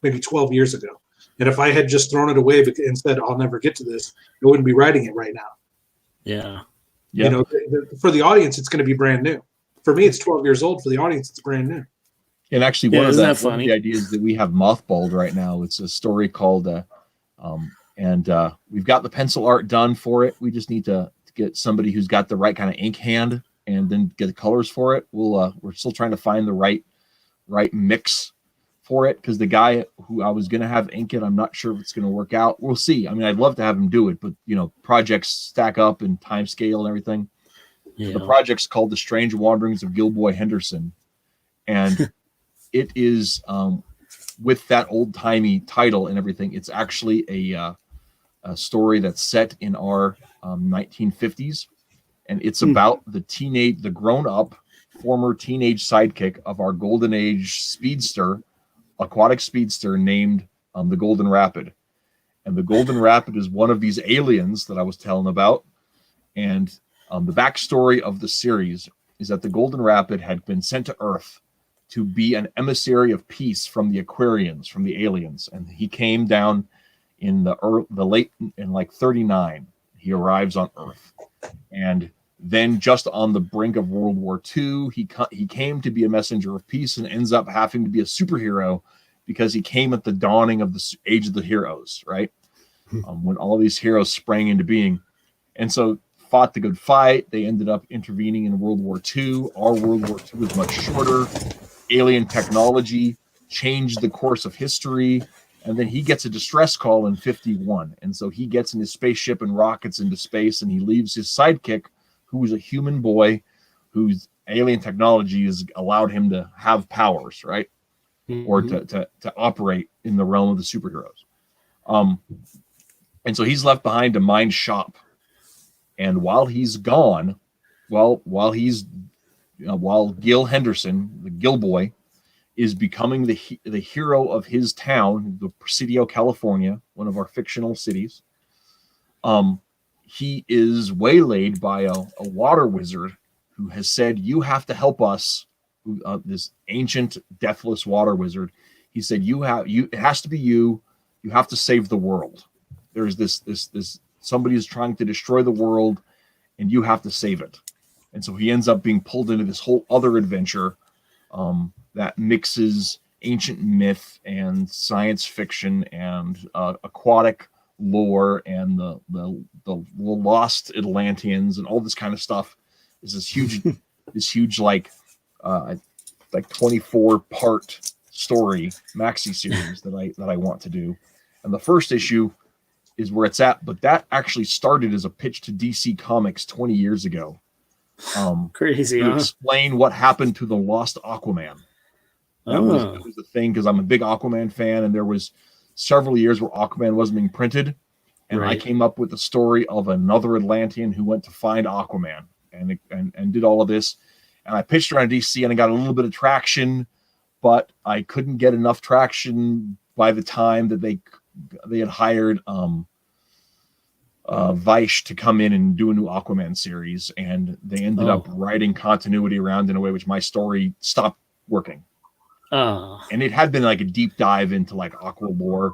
maybe 12 years ago. And if I had just thrown it away and said, I'll never get to this, I wouldn't be writing it right now. Yeah. For the audience, it's going to be brand new. For me, it's 12 years old. For the audience, it's brand new. And actually, one of the ideas that we have mothballed right now, it's a story called, and we've got the pencil art done for it. We just need to get somebody who's got the right kind of ink hand and then get the colors for it. We're still trying to find the right mix for it, because the guy who I was going to have ink it, I'm not sure if it's going to work out. We'll see. I mean, I'd love to have him do it, but projects stack up in time scale and everything. Yeah. The project's called The Strange Wanderings of Gilboy Henderson, and it is with that old-timey title and everything. It's actually a story that's set in our 1950s, and it's about the grown-up former teenage sidekick of our golden age aquatic speedster named the Golden Rapid. And the Golden Rapid is one of these aliens that I was telling about. And the backstory of the series is that the Golden Rapid had been sent to Earth to be an emissary of peace from the Aquarians, from the aliens. And he came down in the late, in like 39. He arrives on Earth. And then just on the brink of World War II, he came to be a messenger of peace and ends up having to be a superhero because he came at the dawning of the age of the heroes, right? When all these heroes sprang into being. And so fought the good fight. They ended up intervening in World War II. Our World War II was much shorter. alien technology changed the course of history. And then he gets a distress call in 51. And so he gets in his spaceship and rockets into space, and he leaves his sidekick, who is a human boy whose alien technology has allowed him to have powers, right? Mm-hmm. Or to operate in the realm of the superheroes. And so he's left behind to mind shop. And while he's gone, while Gil Henderson, the Gil boy, is becoming the hero of his town, the Presidio, California, one of our fictional cities, he is waylaid by a water wizard who has said, "You have to help us." This ancient, deathless water wizard. He said, it has to be you. You have to save the world. There's this somebody is trying to destroy the world, and you have to save it. And so he ends up being pulled into this whole other adventure that mixes ancient myth and science fiction and aquatic lore and the lost Atlanteans and all this kind of stuff. There's this huge like 24-part story maxi series that I want to do. And the first issue is where it's at, but that actually started as a pitch to DC Comics 20 years ago. Crazy, to explain what happened to the lost Aquaman. That was the thing, because I'm a big Aquaman fan, and there was several years where Aquaman wasn't being printed, and I came up with the story of another Atlantean who went to find Aquaman and did all of this. And I pitched around DC, and I got a little bit of traction, but I couldn't get enough traction by the time that they had hired Vaish to come in and do a new Aquaman series, and they ended up writing continuity around in a way which my story stopped working. And it had been like a deep dive into like Aqua lore,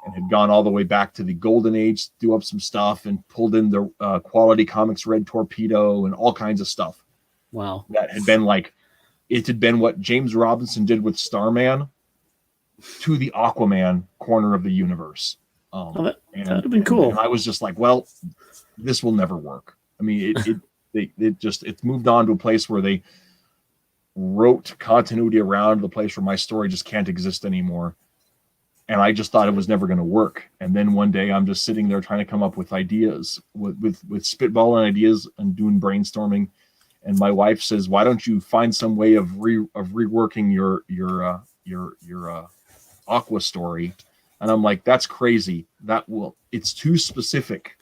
and had gone all the way back to the Golden Age, do up some stuff, and pulled in the Quality Comics Red Torpedo and all kinds of stuff. Wow. That had been like, it had been what James Robinson did with Starman to the Aquaman corner of the universe. That would have been cool. And I was just like, well, this will never work. I mean, it's moved on to a place where they wrote continuity around the place where my story just can't exist anymore. And I just thought it was never going to work. And then one day I'm just sitting there trying to come up with ideas, with spitballing ideas and doing brainstorming. And my wife says, "Why don't you find some way of reworking your Aqua story?" And I'm like, "That's crazy. It's too specific.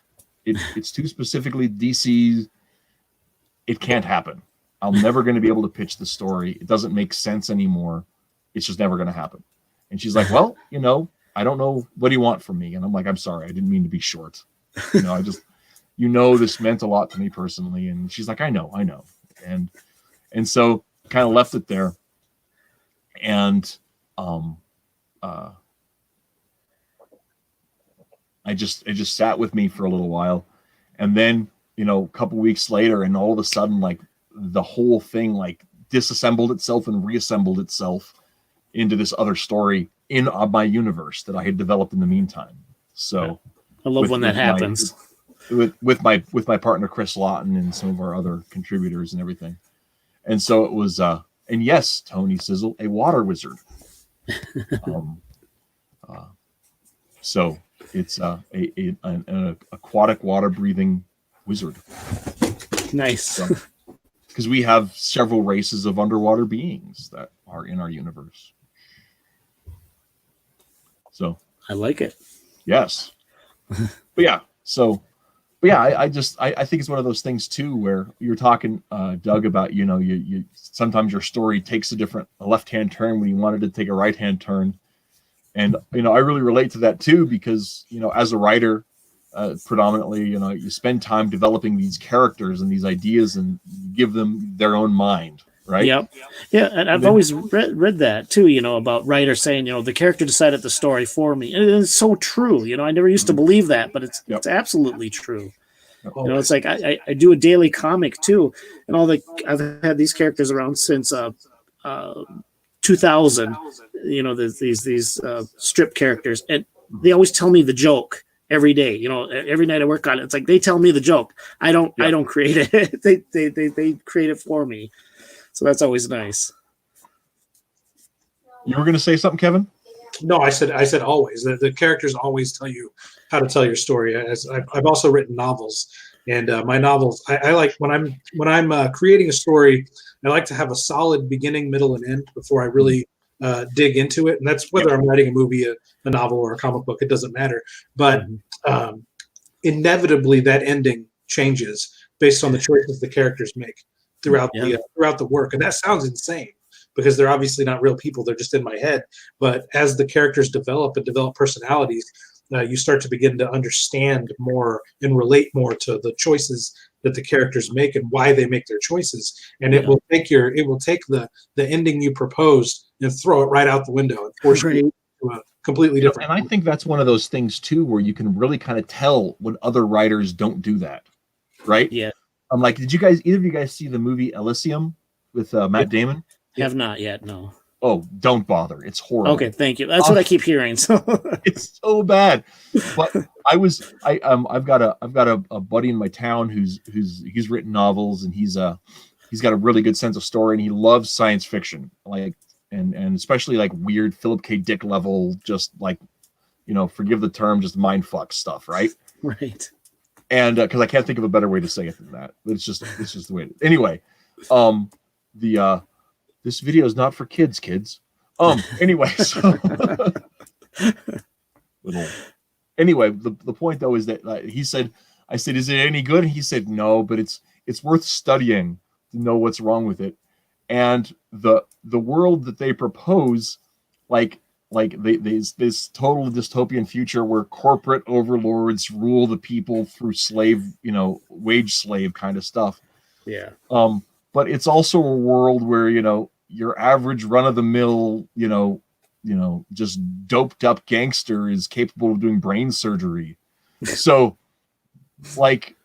It's too specifically DC. It can't happen. I'm never going to be able to pitch the story. It doesn't make sense anymore. It's just never going to happen." And she's like, "Well, I don't know. What do you want from me?" And I'm like, "I'm sorry. I didn't mean to be short. I just, this meant a lot to me personally." And she's like, I know. And so kind of left it there. And it just sat with me for a little while. And then, a couple weeks later, and all of a sudden, like, the whole thing like disassembled itself and reassembled itself into this other story in my universe that I had developed in the meantime. So I love when that happens. With my partner Chris Lawton and some of our other contributors and everything. And so it was and yes, Tony Sizzle, a water wizard. So it's an aquatic water breathing wizard. Nice. Because we have several races of underwater beings that are in our universe. So I like it. Yes. I think it's one of those things too, where you're talking, Doug, about, you sometimes your story takes a left-hand turn when you wanted to take a right-hand turn. And, I really relate to that too, because, as a writer, predominantly, you spend time developing these characters and these ideas and give them their own mind. Right. Yep. Yeah. And I've always read that too, about writers saying, the character decided the story for me. And it's so true. I never used to believe that, but it's absolutely true. It's like I do a daily comic too. And I've had these characters around since 2000, these strip characters, and they always tell me the joke every day. Every night I work on it. It's like, they tell me the joke. I don't create it. They create it for me. So that's always nice. You were going to say something, Kevin? No, I said always. The characters always tell you how to tell your story. As I've also written novels, and my novels, I like when I'm creating a story, I like to have a solid beginning, middle, and end before I really dig into it. And that's whether I'm writing a movie, a novel, or a comic book. It doesn't matter. But inevitably, that ending changes based on the choices the characters make throughout the work. And that sounds insane, because they're obviously not real people. They're just in my head. But as the characters develop and develop personalities, you start to begin to understand more and relate more to the choices that the characters make and why they make their choices. And it will take the ending you proposed and throw it right out the window and force you to a completely different. And I think that's one of those things too, where you can really kind of tell when other writers don't do that. Right? Yeah. I'm like, did either of you guys see the movie Elysium with Matt Damon? Have not yet, no. Oh, don't bother. It's horrible. Okay, thank you. That's what I keep hearing. So it's so bad. But I've got a buddy in my town who's written novels, and he's got a really good sense of story, and he loves science fiction, like and especially like weird Philip K. Dick level, just like, forgive the term, just mind fuck stuff, right? Right. And because I can't think of a better way to say it than that. It's just the way. Anyway, this video is not for kids. Anyway, so anyway, the point though is that I said, is it any good? And he said, no, but it's worth studying to know what's wrong with it. And the world that they propose, like this total dystopian future where corporate overlords rule the people through wage slave kind of stuff. Yeah. But it's also a world where, your average run of the mill, just doped up gangster is capable of doing brain surgery. So like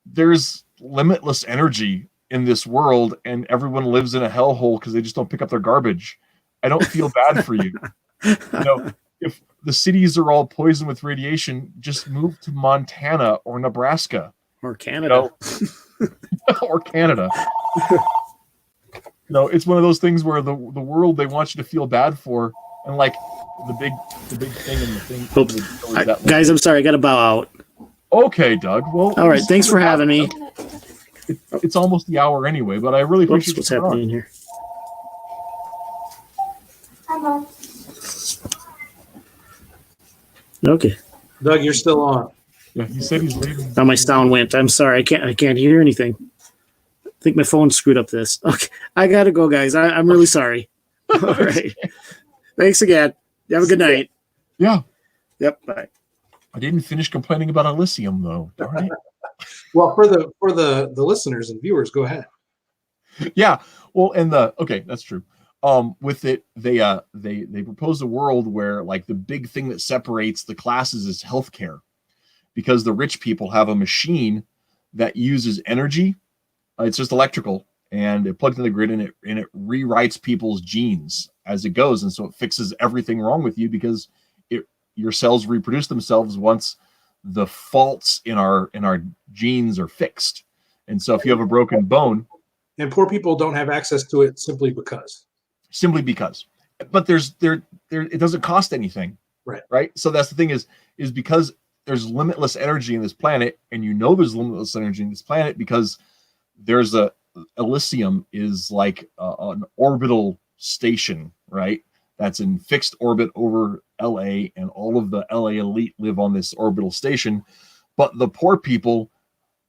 there's limitless energy in this world, and everyone lives in a hellhole because they just don't pick up their garbage. I don't feel bad for you. If the cities are all poisoned with radiation, just move to Montana or Nebraska or Canada. Or Canada. It's one of those things where the world they want you to feel bad for, and like the big thing and the thing. Oops. Guys, I'm sorry, I got to bow out. Okay, Doug. Well, all right. Thanks for having me. It's almost the hour anyway, but I really appreciate what's happening here. Hello. Okay. Doug, you're still on. Yeah, he said he's leaving. Now my sound went. I'm sorry. I can't hear anything. I think my phone screwed up this. Okay. I got to go, guys. I'm really sorry. All right. Thanks again. You have a good night. Yeah. Yep. Bye. I didn't finish complaining about Elysium though. Darn it. Well, for the listeners and viewers, go ahead. Yeah. Well, okay, that's true. With it, they propose a world where like the big thing that separates the classes is healthcare, because the rich people have a machine that uses energy. It's just electrical, and it plugs in the grid, and it rewrites people's genes as it goes, and so it fixes everything wrong with you because your cells reproduce themselves once the faults in our genes are fixed. And so if you have a broken bone, and poor people don't have access to it simply because, but it doesn't cost anything. Right. So that's the thing is because there's limitless energy in this planet, and there's limitless energy in this planet because there's Elysium is like an orbital station, right? That's in fixed orbit over LA, and all of the LA elite live on this orbital station. But the poor people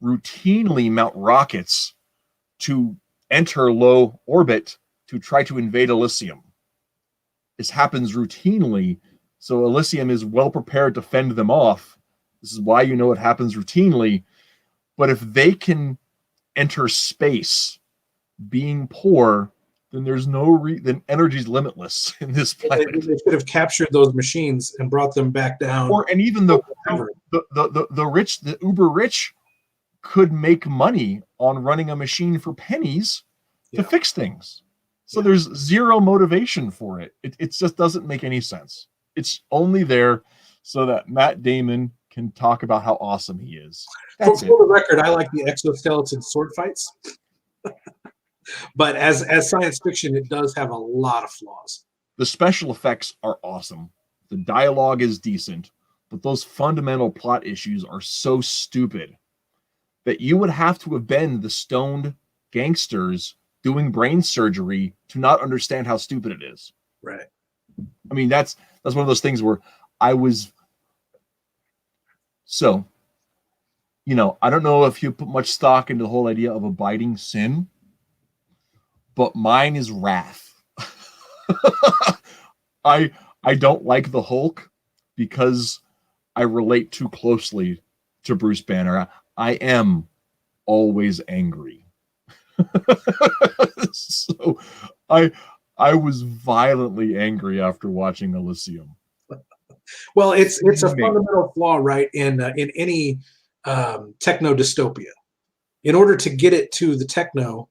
routinely mount rockets to enter low orbit to try to invade Elysium. This happens routinely, so Elysium is well prepared to fend them off. This is why it happens routinely. But if they can enter space being poor, then there's then energy's limitless in this planet. They should have captured those machines and brought them back down. And even the rich, the uber rich, could make money on running a machine for pennies to fix things. So there's zero motivation for it. It just doesn't make any sense. It's only there so that Matt Damon can talk about how awesome he is. For the record, I like the exoskeleton sword fights. But as science fiction, it does have a lot of flaws. The special effects are awesome. The dialogue is decent, but those fundamental plot issues are so stupid that you would have to have been the stoned gangsters doing brain surgery to not understand how stupid it is. Right. I mean, that's one of those things where I was. So, I don't know if you put much stock into the whole idea of abiding sin, but mine is wrath. I don't like the Hulk because I relate too closely to Bruce Banner. I am always angry. So I was violently angry after watching Elysium. Well, it's a fundamental flaw, right, in any techno dystopia. In order to get it to the techno,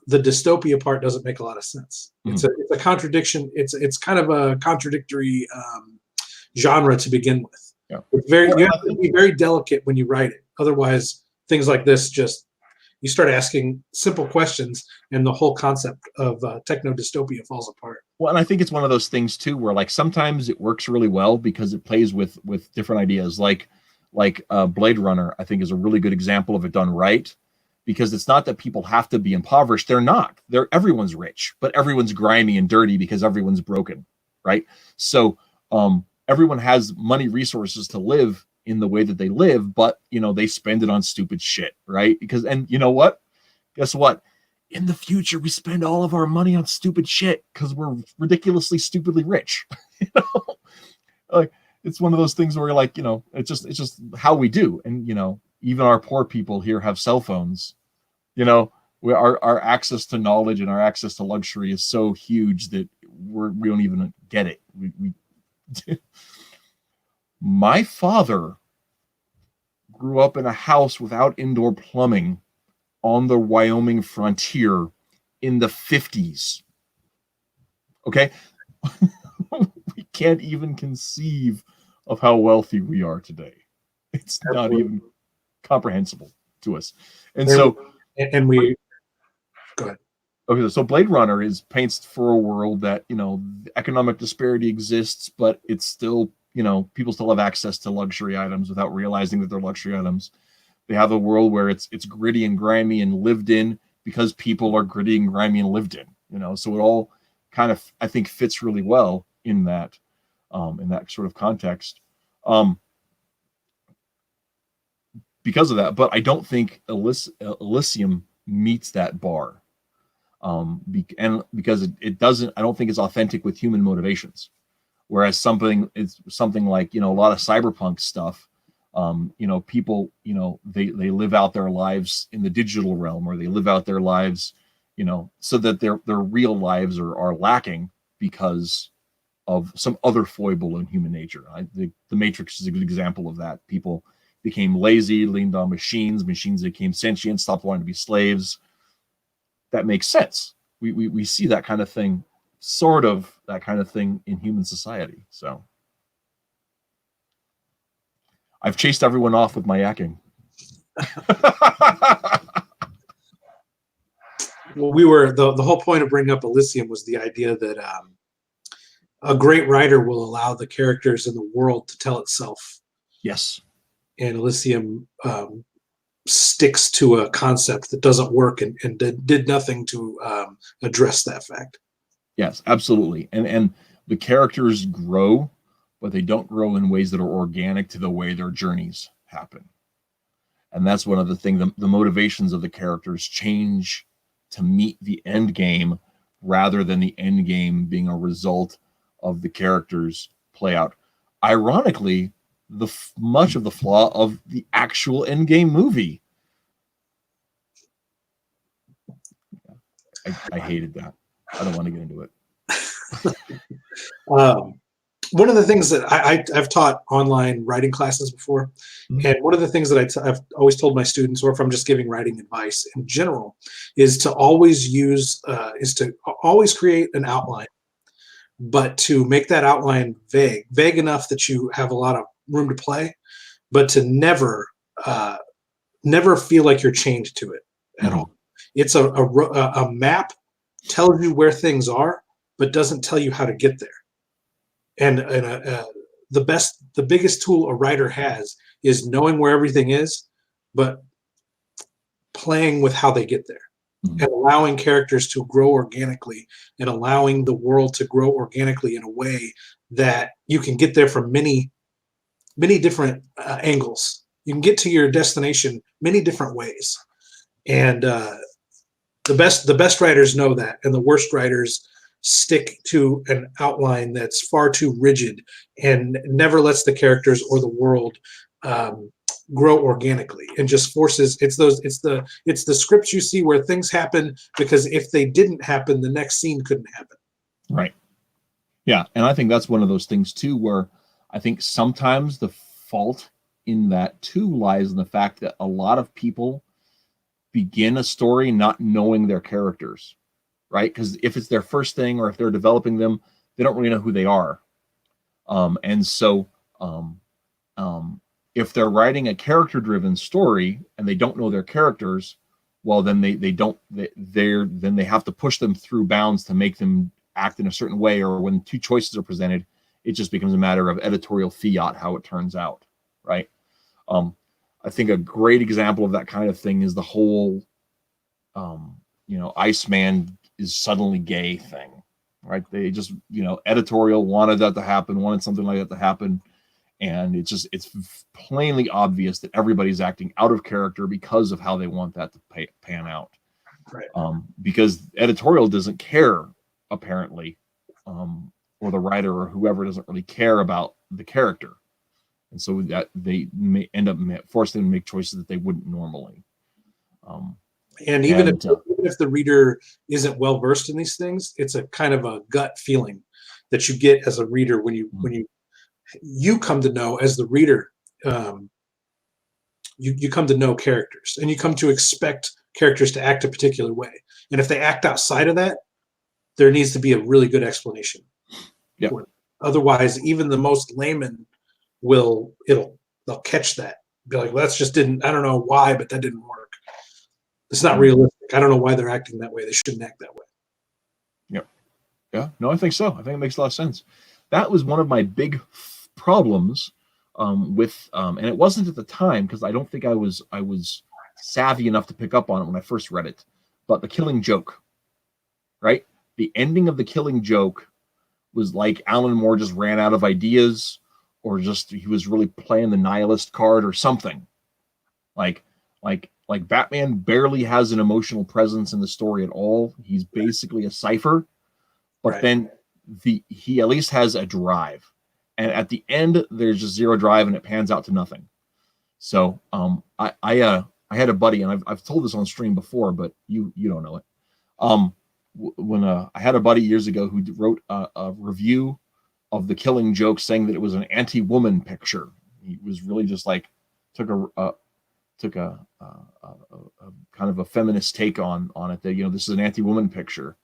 the dystopia part doesn't make a lot of sense. It's a contradiction. It's kind of a contradictory genre to begin with. Yeah. You have to be very delicate when you write it. Otherwise, things like this you start asking simple questions, and the whole concept of techno dystopia falls apart. Well, and I think it's one of those things too, where like sometimes it works really well because it plays with different ideas. Like Blade Runner, I think is a really good example of it done right, because it's not that people have to be impoverished. They're not. Everyone's rich, but everyone's grimy and dirty because everyone's broken, right? So everyone has money, resources to live in the way that they live, but they spend it on stupid shit, right? And you know what? Guess what? In the future, we spend all of our money on stupid shit because we're ridiculously, stupidly rich. Like it's one of those things where like, it's just how we do. And even our poor people here have cell phones. Our access to knowledge and our access to luxury is so huge that we don't even get it. We My father grew up in a house without indoor plumbing on the Wyoming frontier in the 50s. Okay? We can't even conceive of how wealthy we are today. It's not even comprehensible to us. And go ahead. Okay, so Blade Runner paints for a world that, economic disparity exists, but it's still, people still have access to luxury items without realizing that they're luxury items. They have a world where it's gritty and grimy and lived in because people are gritty and grimy and lived in, so it all kind of, I think, fits really well in that sort of context. Because of that, but I don't think Elysium meets that bar. And because it doesn't, I don't think it's authentic with human motivations. Whereas something like, a lot of cyberpunk stuff, people, they live out their lives in the digital realm, or they live out their lives, so that their real lives are lacking because of some other foible in human nature. The Matrix is a good example of that. People became lazy, leaned on machines became sentient, stopped wanting to be slaves. That makes sense. We see that kind of thing, in human society. So I've chased everyone off with my yakking. Well, the whole point of bringing up Elysium was the idea that a great writer will allow the characters in the world to tell itself. Yes. And Elysium sticks to a concept that doesn't work and did nothing to address that fact. Yes, absolutely. And the characters grow, but they don't grow in ways that are organic to the way their journeys happen. And that's one of the things, the motivations of the characters change to meet the end game rather than the end game being a result of the characters play out. Ironically, much of the flaw of the actual end game movie. I hated that. I don't want to get into it. One of the things that I've taught online writing classes before, and one of the things that I've always told my students, or if I'm just giving writing advice in general, is to always create an outline, but to make that outline vague enough that you have a lot of room to play, but to never feel like you're chained to it at all. It's a map, tells you where things are, but doesn't tell you how to get there. And the biggest tool a writer has is knowing where everything is, but playing with how they get there, and allowing characters to grow organically, and allowing the world to grow organically in a way that you can get there from many different angles. You can get to your destination many different ways. And the best writers know that, and the worst writers stick to an outline that's far too rigid and never lets the characters or the world grow organically, and just forces. It's the scripts you see where things happen because if they didn't happen, the next scene couldn't happen. Right. Yeah, and I think that's one of those things too, where I think sometimes the fault in that too lies in the fact that a lot of people begin a story not knowing their characters, right? Because if it's their first thing, or if they're developing them, they don't really know who they are. And so if they're writing a character-driven story and they don't know their characters, well, then then they have to push them through bounds to make them act in a certain way. Or when two choices are presented, it just becomes a matter of editorial fiat how it turns out, right? I think a great example of that kind of thing is the whole, Iceman is suddenly gay thing, right? They just, editorial wanted that to happen, wanted something like that to happen. And it's plainly obvious that everybody's acting out of character because of how they want that to pan out. Right. Because editorial doesn't care, apparently, or the writer or whoever doesn't really care about the character. And so that they may end up forcing them to make choices that they wouldn't normally. And even if the reader isn't well versed in these things, it's a kind of a gut feeling that you get as a reader when you come to know, as the reader, you come to know characters, and you come to expect characters to act a particular way. And if they act outside of that, there needs to be a really good explanation. Yeah. Otherwise, even the most layman they'll catch that. Be like, well, that's just I don't know why, but that didn't work. It's not realistic. I don't know why they're acting that way. They shouldn't act that way. Yep. Yeah. No, I think so. I think it makes a lot of sense. That was one of my big problems with, and it wasn't at the time because I don't think I was savvy enough to pick up on it when I first read it. But The Killing Joke, right? The ending of The Killing Joke was like Alan Moore just ran out of ideas, or just he was really playing the nihilist card or something. Like Batman barely has an emotional presence in the story at all. He's basically a cipher, but Right. then he at least has a drive. And at the end, there's just zero drive, and it pans out to nothing. So I had a buddy, and I've told this on stream before, but you don't know it. When I had a buddy years ago who wrote a review of The Killing Joke, saying that it was an anti-woman picture. He was really just like took a kind of a feminist take on it, that this is an anti-woman picture,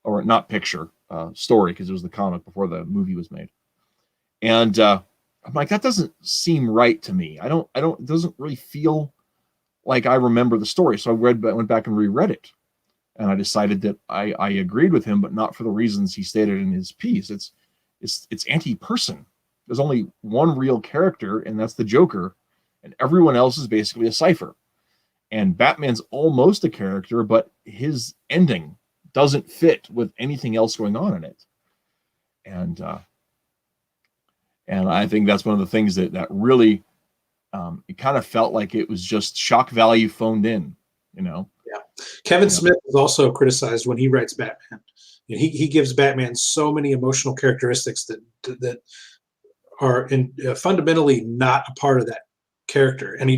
or not picture, story, because it was the comic before the movie was made. And I'm like, that doesn't seem right to me. It doesn't really feel like I remember the story. So I went back and reread it, and I decided that I agreed with him, but not for the reasons he stated in his piece. It's anti-person. There's only one real character, and that's the Joker, and everyone else is basically a cipher. And Batman's almost a character, but his ending doesn't fit with anything else going on in it. And I think that's one of the things that really, it kind of felt like it was just shock value phoned in, Yeah. Kevin Smith is also criticized when he writes Batman. He gives Batman so many emotional characteristics that are fundamentally not a part of that character. And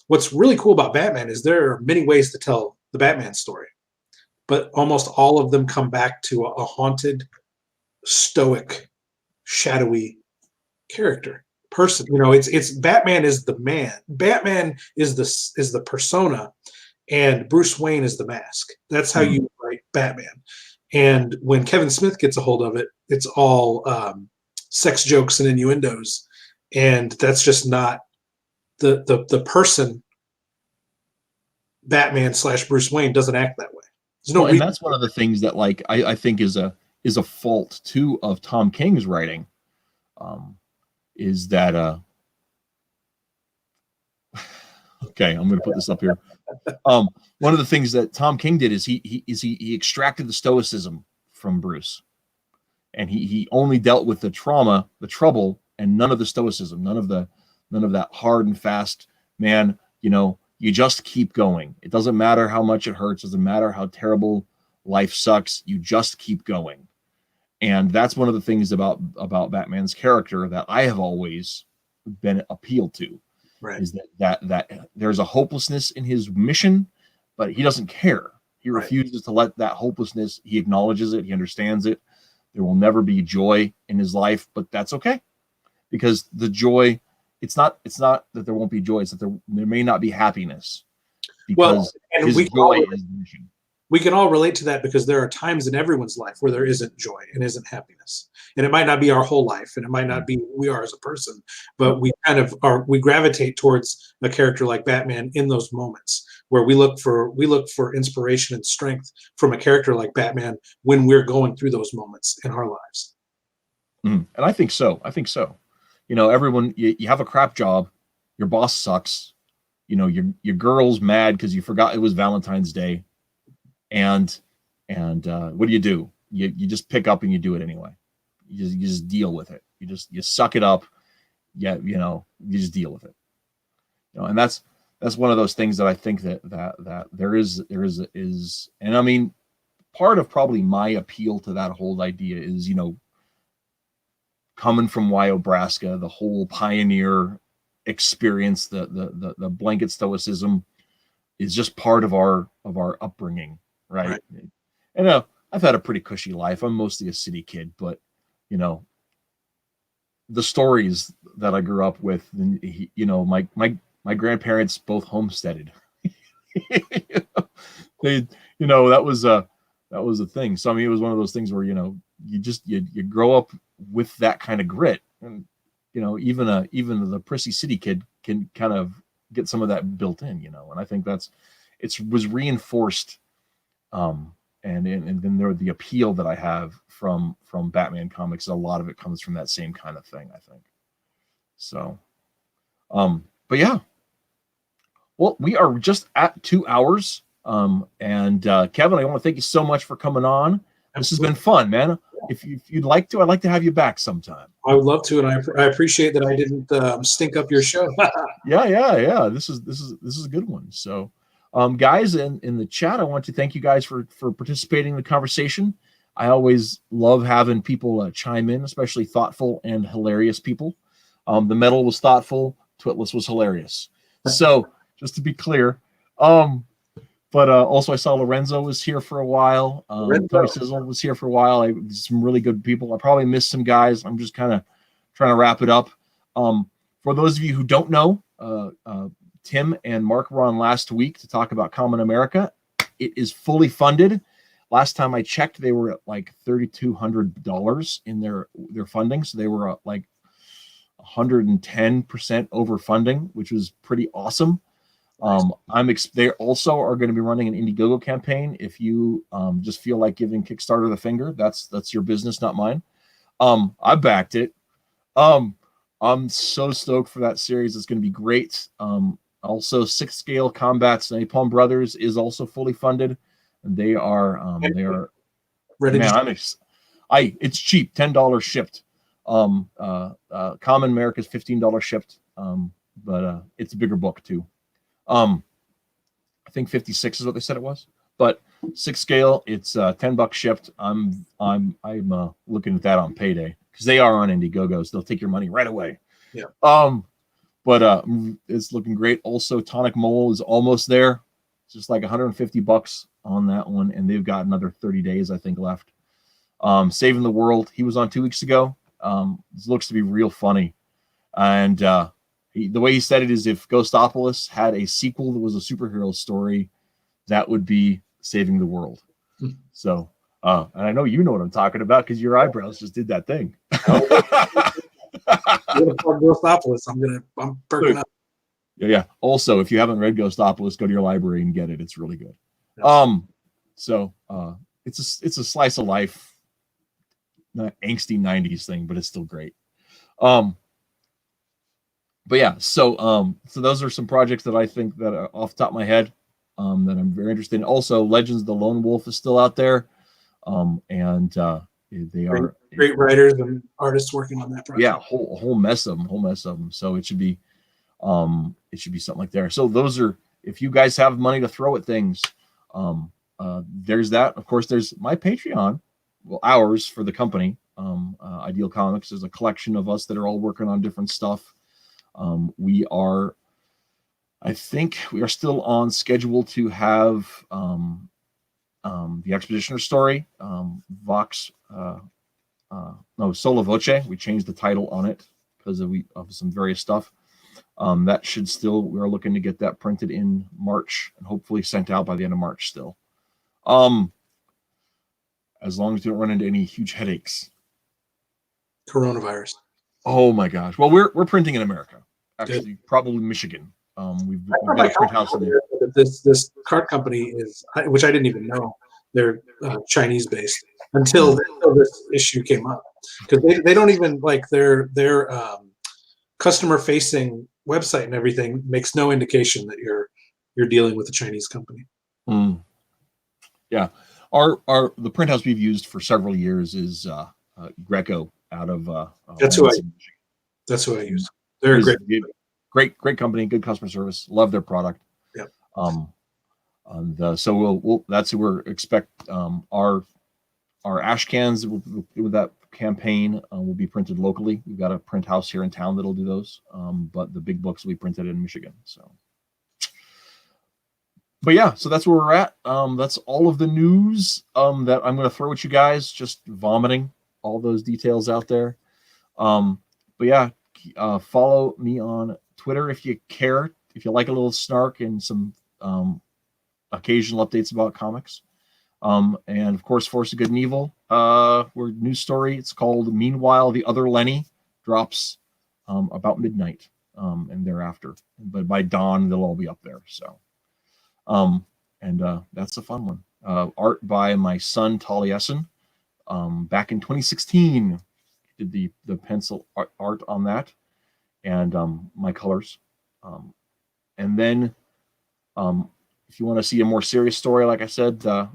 what's really cool about Batman is there are many ways to tell the Batman story, but almost all of them come back to a haunted, stoic, shadowy person. It's Batman is the man. Batman is the persona, and Bruce Wayne is the mask. That's how you write Batman. And when Kevin Smith gets a hold of it, it's all sex jokes and innuendos, and that's just not the person. Batman / Bruce Wayne doesn't act that way. There's no Well, and reason. that's one of the things that like I think is a fault too of Tom King's writing, is that okay, I'm going to put this up here. One of the things that Tom King did is he extracted the stoicism from Bruce, and he only dealt with the trauma, the trouble, and none of the stoicism, none of that hard and fast, man, you just keep going. It doesn't matter how much it hurts, doesn't matter how terrible life sucks, you just keep going. And that's one of the things about Batman's character that I have always been appealed to, Right. is that there's a hopelessness in his mission, but he doesn't care. He refuses to let that hopelessness, he acknowledges it, he understands it. There will never be joy in his life, but that's okay. Because the joy, it's not that there won't be joy, it's that there may not be happiness. Because his joy is the mission. We can all relate to that because there are times in everyone's life where there isn't joy and isn't happiness. And it might not be our whole life, and it might not be who we are as a person, but we kind of we gravitate towards a character like Batman in those moments where we look for inspiration and strength from a character like Batman when we're going through those moments in our lives. And I think so. Everyone, you have a crap job, your boss sucks, your girl's mad because you forgot it was Valentine's Day. And what do? You just pick up and you do it anyway. You just deal with it. You suck it up. Yeah, you just deal with it. And that's one of those things that I think that there is, and I mean, part of probably my appeal to that whole idea is, coming from Wyobraska, the whole pioneer experience, the blanket stoicism is just part of our upbringing. Right. And I've had a pretty cushy life. I'm mostly a city kid, but the stories that I grew up with, my grandparents both homesteaded. That was a thing. So I mean, it was one of those things where you grow up with that kind of grit, and even the prissy city kid can kind of get some of that built in. And I think it was reinforced. And then there the appeal that I have from Batman comics, a lot of it comes from that same kind of thing, I think. So, but yeah. Well, we are just at 2 hours. And Kevin, I want to thank you so much for coming on. This has been fun, man. If you'd like to, I'd like to have you back sometime. I would love to, and I appreciate that I didn't stink up your show. Yeah. This is a good one. So. Guys in the chat, I want to thank you guys for participating in the conversation. I always love having people chime in, especially thoughtful and hilarious people. The metal was thoughtful, Twitless was hilarious. So just to be clear, but also I saw Lorenzo was here for a while. Tony Sizzle was here for a while. Some really good people. I probably missed some guys. I'm just kind of trying to wrap it up. For those of you who don't know, Tim and Mark were on last week to talk about Common America. It is fully funded. Last time I checked, they were at like $3,200 in their funding. So they were like 110% over funding, which was pretty awesome. They also are going to be running an Indiegogo campaign. If you just feel like giving Kickstarter the finger, that's your business, not mine. I backed it. I'm so stoked for that series. It's going to be great. Also, 6 Scale Combat's Napalm Brothers is also fully funded, and they are ready. Man, it's cheap, $10 shipped. Common America's $15 shipped, but it's a bigger book too. I think 56 is what they said it was, but 6 Scale, it's $10 shipped. I'm looking at that on payday because they are on Indiegogo, so they'll take your money right away. Yeah. But it's looking great. Also, Tonic Mole is almost there. It's just like $150 on that one, and they've got another 30 days, I think, left. Saving the World, he was on 2 weeks ago. This looks to be real funny. And the way he said it is if Ghostopolis had a sequel that was a superhero story, that would be Saving the World. So, and I know you know what I'm talking about because your eyebrows just did that thing. I'm perking up. Yeah. Also, if you haven't read Ghostopolis, go to your library and get it. It's really good. Yes. So it's a slice of life, not angsty 90s thing, but it's still great. But yeah, so those are some projects that I think that are off the top of my head that I'm very interested in. Also, Legends of the Lone Wolf is still out there, and they are great writers and artists working on that project. Yeah, a whole mess of them. So it should be something like there. So those are, if you guys have money to throw at things, there's that. Of course, there's my Patreon, well, ours for the company. Ideal Comics is a collection of us that are all working on different stuff. I think we are still on schedule to have the Expositioner story, Vox, Solo Voce. We changed the title on it because of some various stuff. That should still, we're looking to get that printed in March and hopefully sent out by the end of March still. As long as we don't run into any huge headaches. Coronavirus. Oh my gosh. Well, we're printing in America. Actually, probably Michigan. We've got a print house in there. This card company is, which I didn't even know, they're Chinese based until this issue came up, because they don't even, like, their customer facing website and everything makes no indication that you're dealing with a Chinese company. Yeah, the print house we've used for several years is Greco out of That's who I use. They're great company, good customer service. Love their product. Yeah. And so we'll that's who we're expect our ash cans with that campaign will be printed locally. We've got a print house here in town that'll do those, but the big books will be printed in Michigan. So, but yeah, so that's where we're at. That's all of the news that I'm going to throw at you guys, just vomiting all those details out there. But yeah, follow me on Twitter if you care, if you like a little snark and some occasional updates about comics. And of course, Force of Good and Evil, we're news story. It's called Meanwhile, the Other Lenny drops about midnight and thereafter. But by dawn, they'll all be up there. So, that's a fun one. Art by my son, Taliesin. Back in 2016, did the pencil art on that, and my colors. And then if you want to see a more serious story, like I said, the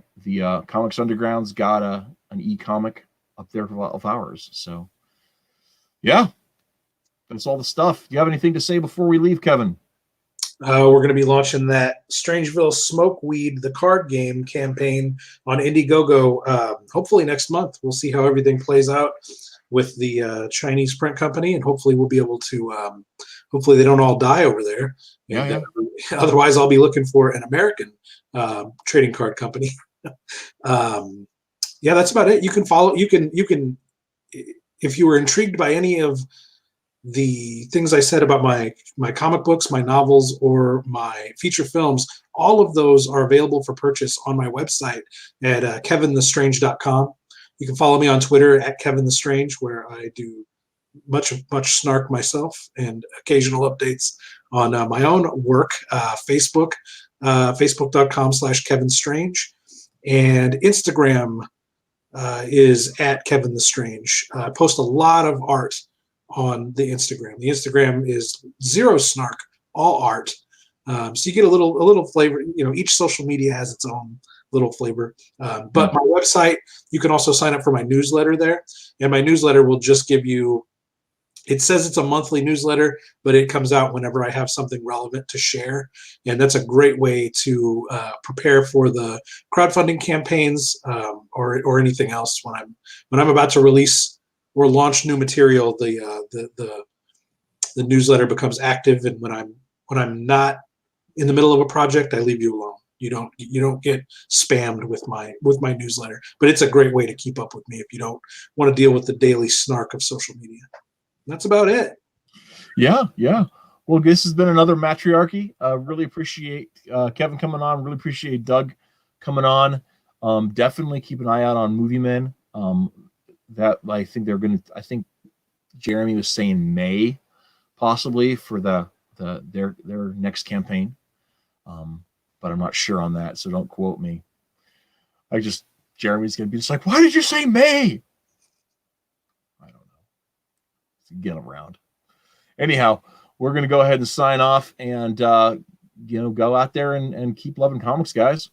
Comics Underground's got an e-comic up there of ours. So, yeah, that's all the stuff. Do you have anything to say before we leave, Kevin? We're going to be launching that Strangeville Smokeweed, the card game campaign on Indiegogo, hopefully next month. We'll see how everything plays out with the Chinese print company, and hopefully we'll be able to, hopefully they don't all die over there. Yeah. Otherwise, I'll be looking for an American trading card company. Yeah, that's about it. You can follow, you can, if you were intrigued by any of the things I said about my comic books, my novels, or my feature films, all of those are available for purchase on my website at kevinthestrange.com. You can follow me on Twitter at kevinthestrange, where I do much snark myself and occasional updates on my own work. Facebook, facebook.com/kevinstrange, and Instagram is at kevinthestrange. I post a lot of art on the Instagram. The Instagram is zero snark, all art. So you get a little flavor. You know, each social media has its own little flavor. But my website, you can also sign up for my newsletter there, and my newsletter will just give you. It says it's a monthly newsletter, but it comes out whenever I have something relevant to share, and that's a great way to prepare for the crowdfunding campaigns or anything else when I'm about to release or launch new material. The newsletter becomes active, and when I'm not in the middle of a project, I leave you alone. You don't get spammed with my newsletter, but it's a great way to keep up with me if you don't want to deal with the daily snark of social media. That's about it. Yeah. Well, this has been another Mattriarchy. Really appreciate Kevin coming on. Really appreciate Doug coming on. Definitely keep an eye out on Movie Men. That I think they're going to. I think Jeremy was saying May, possibly for their next campaign. But I'm not sure on that, so don't quote me. Jeremy's gonna be just like, why did you say May? I don't know. Get around. Anyhow, we're gonna go ahead and sign off and go out there and keep loving comics, guys.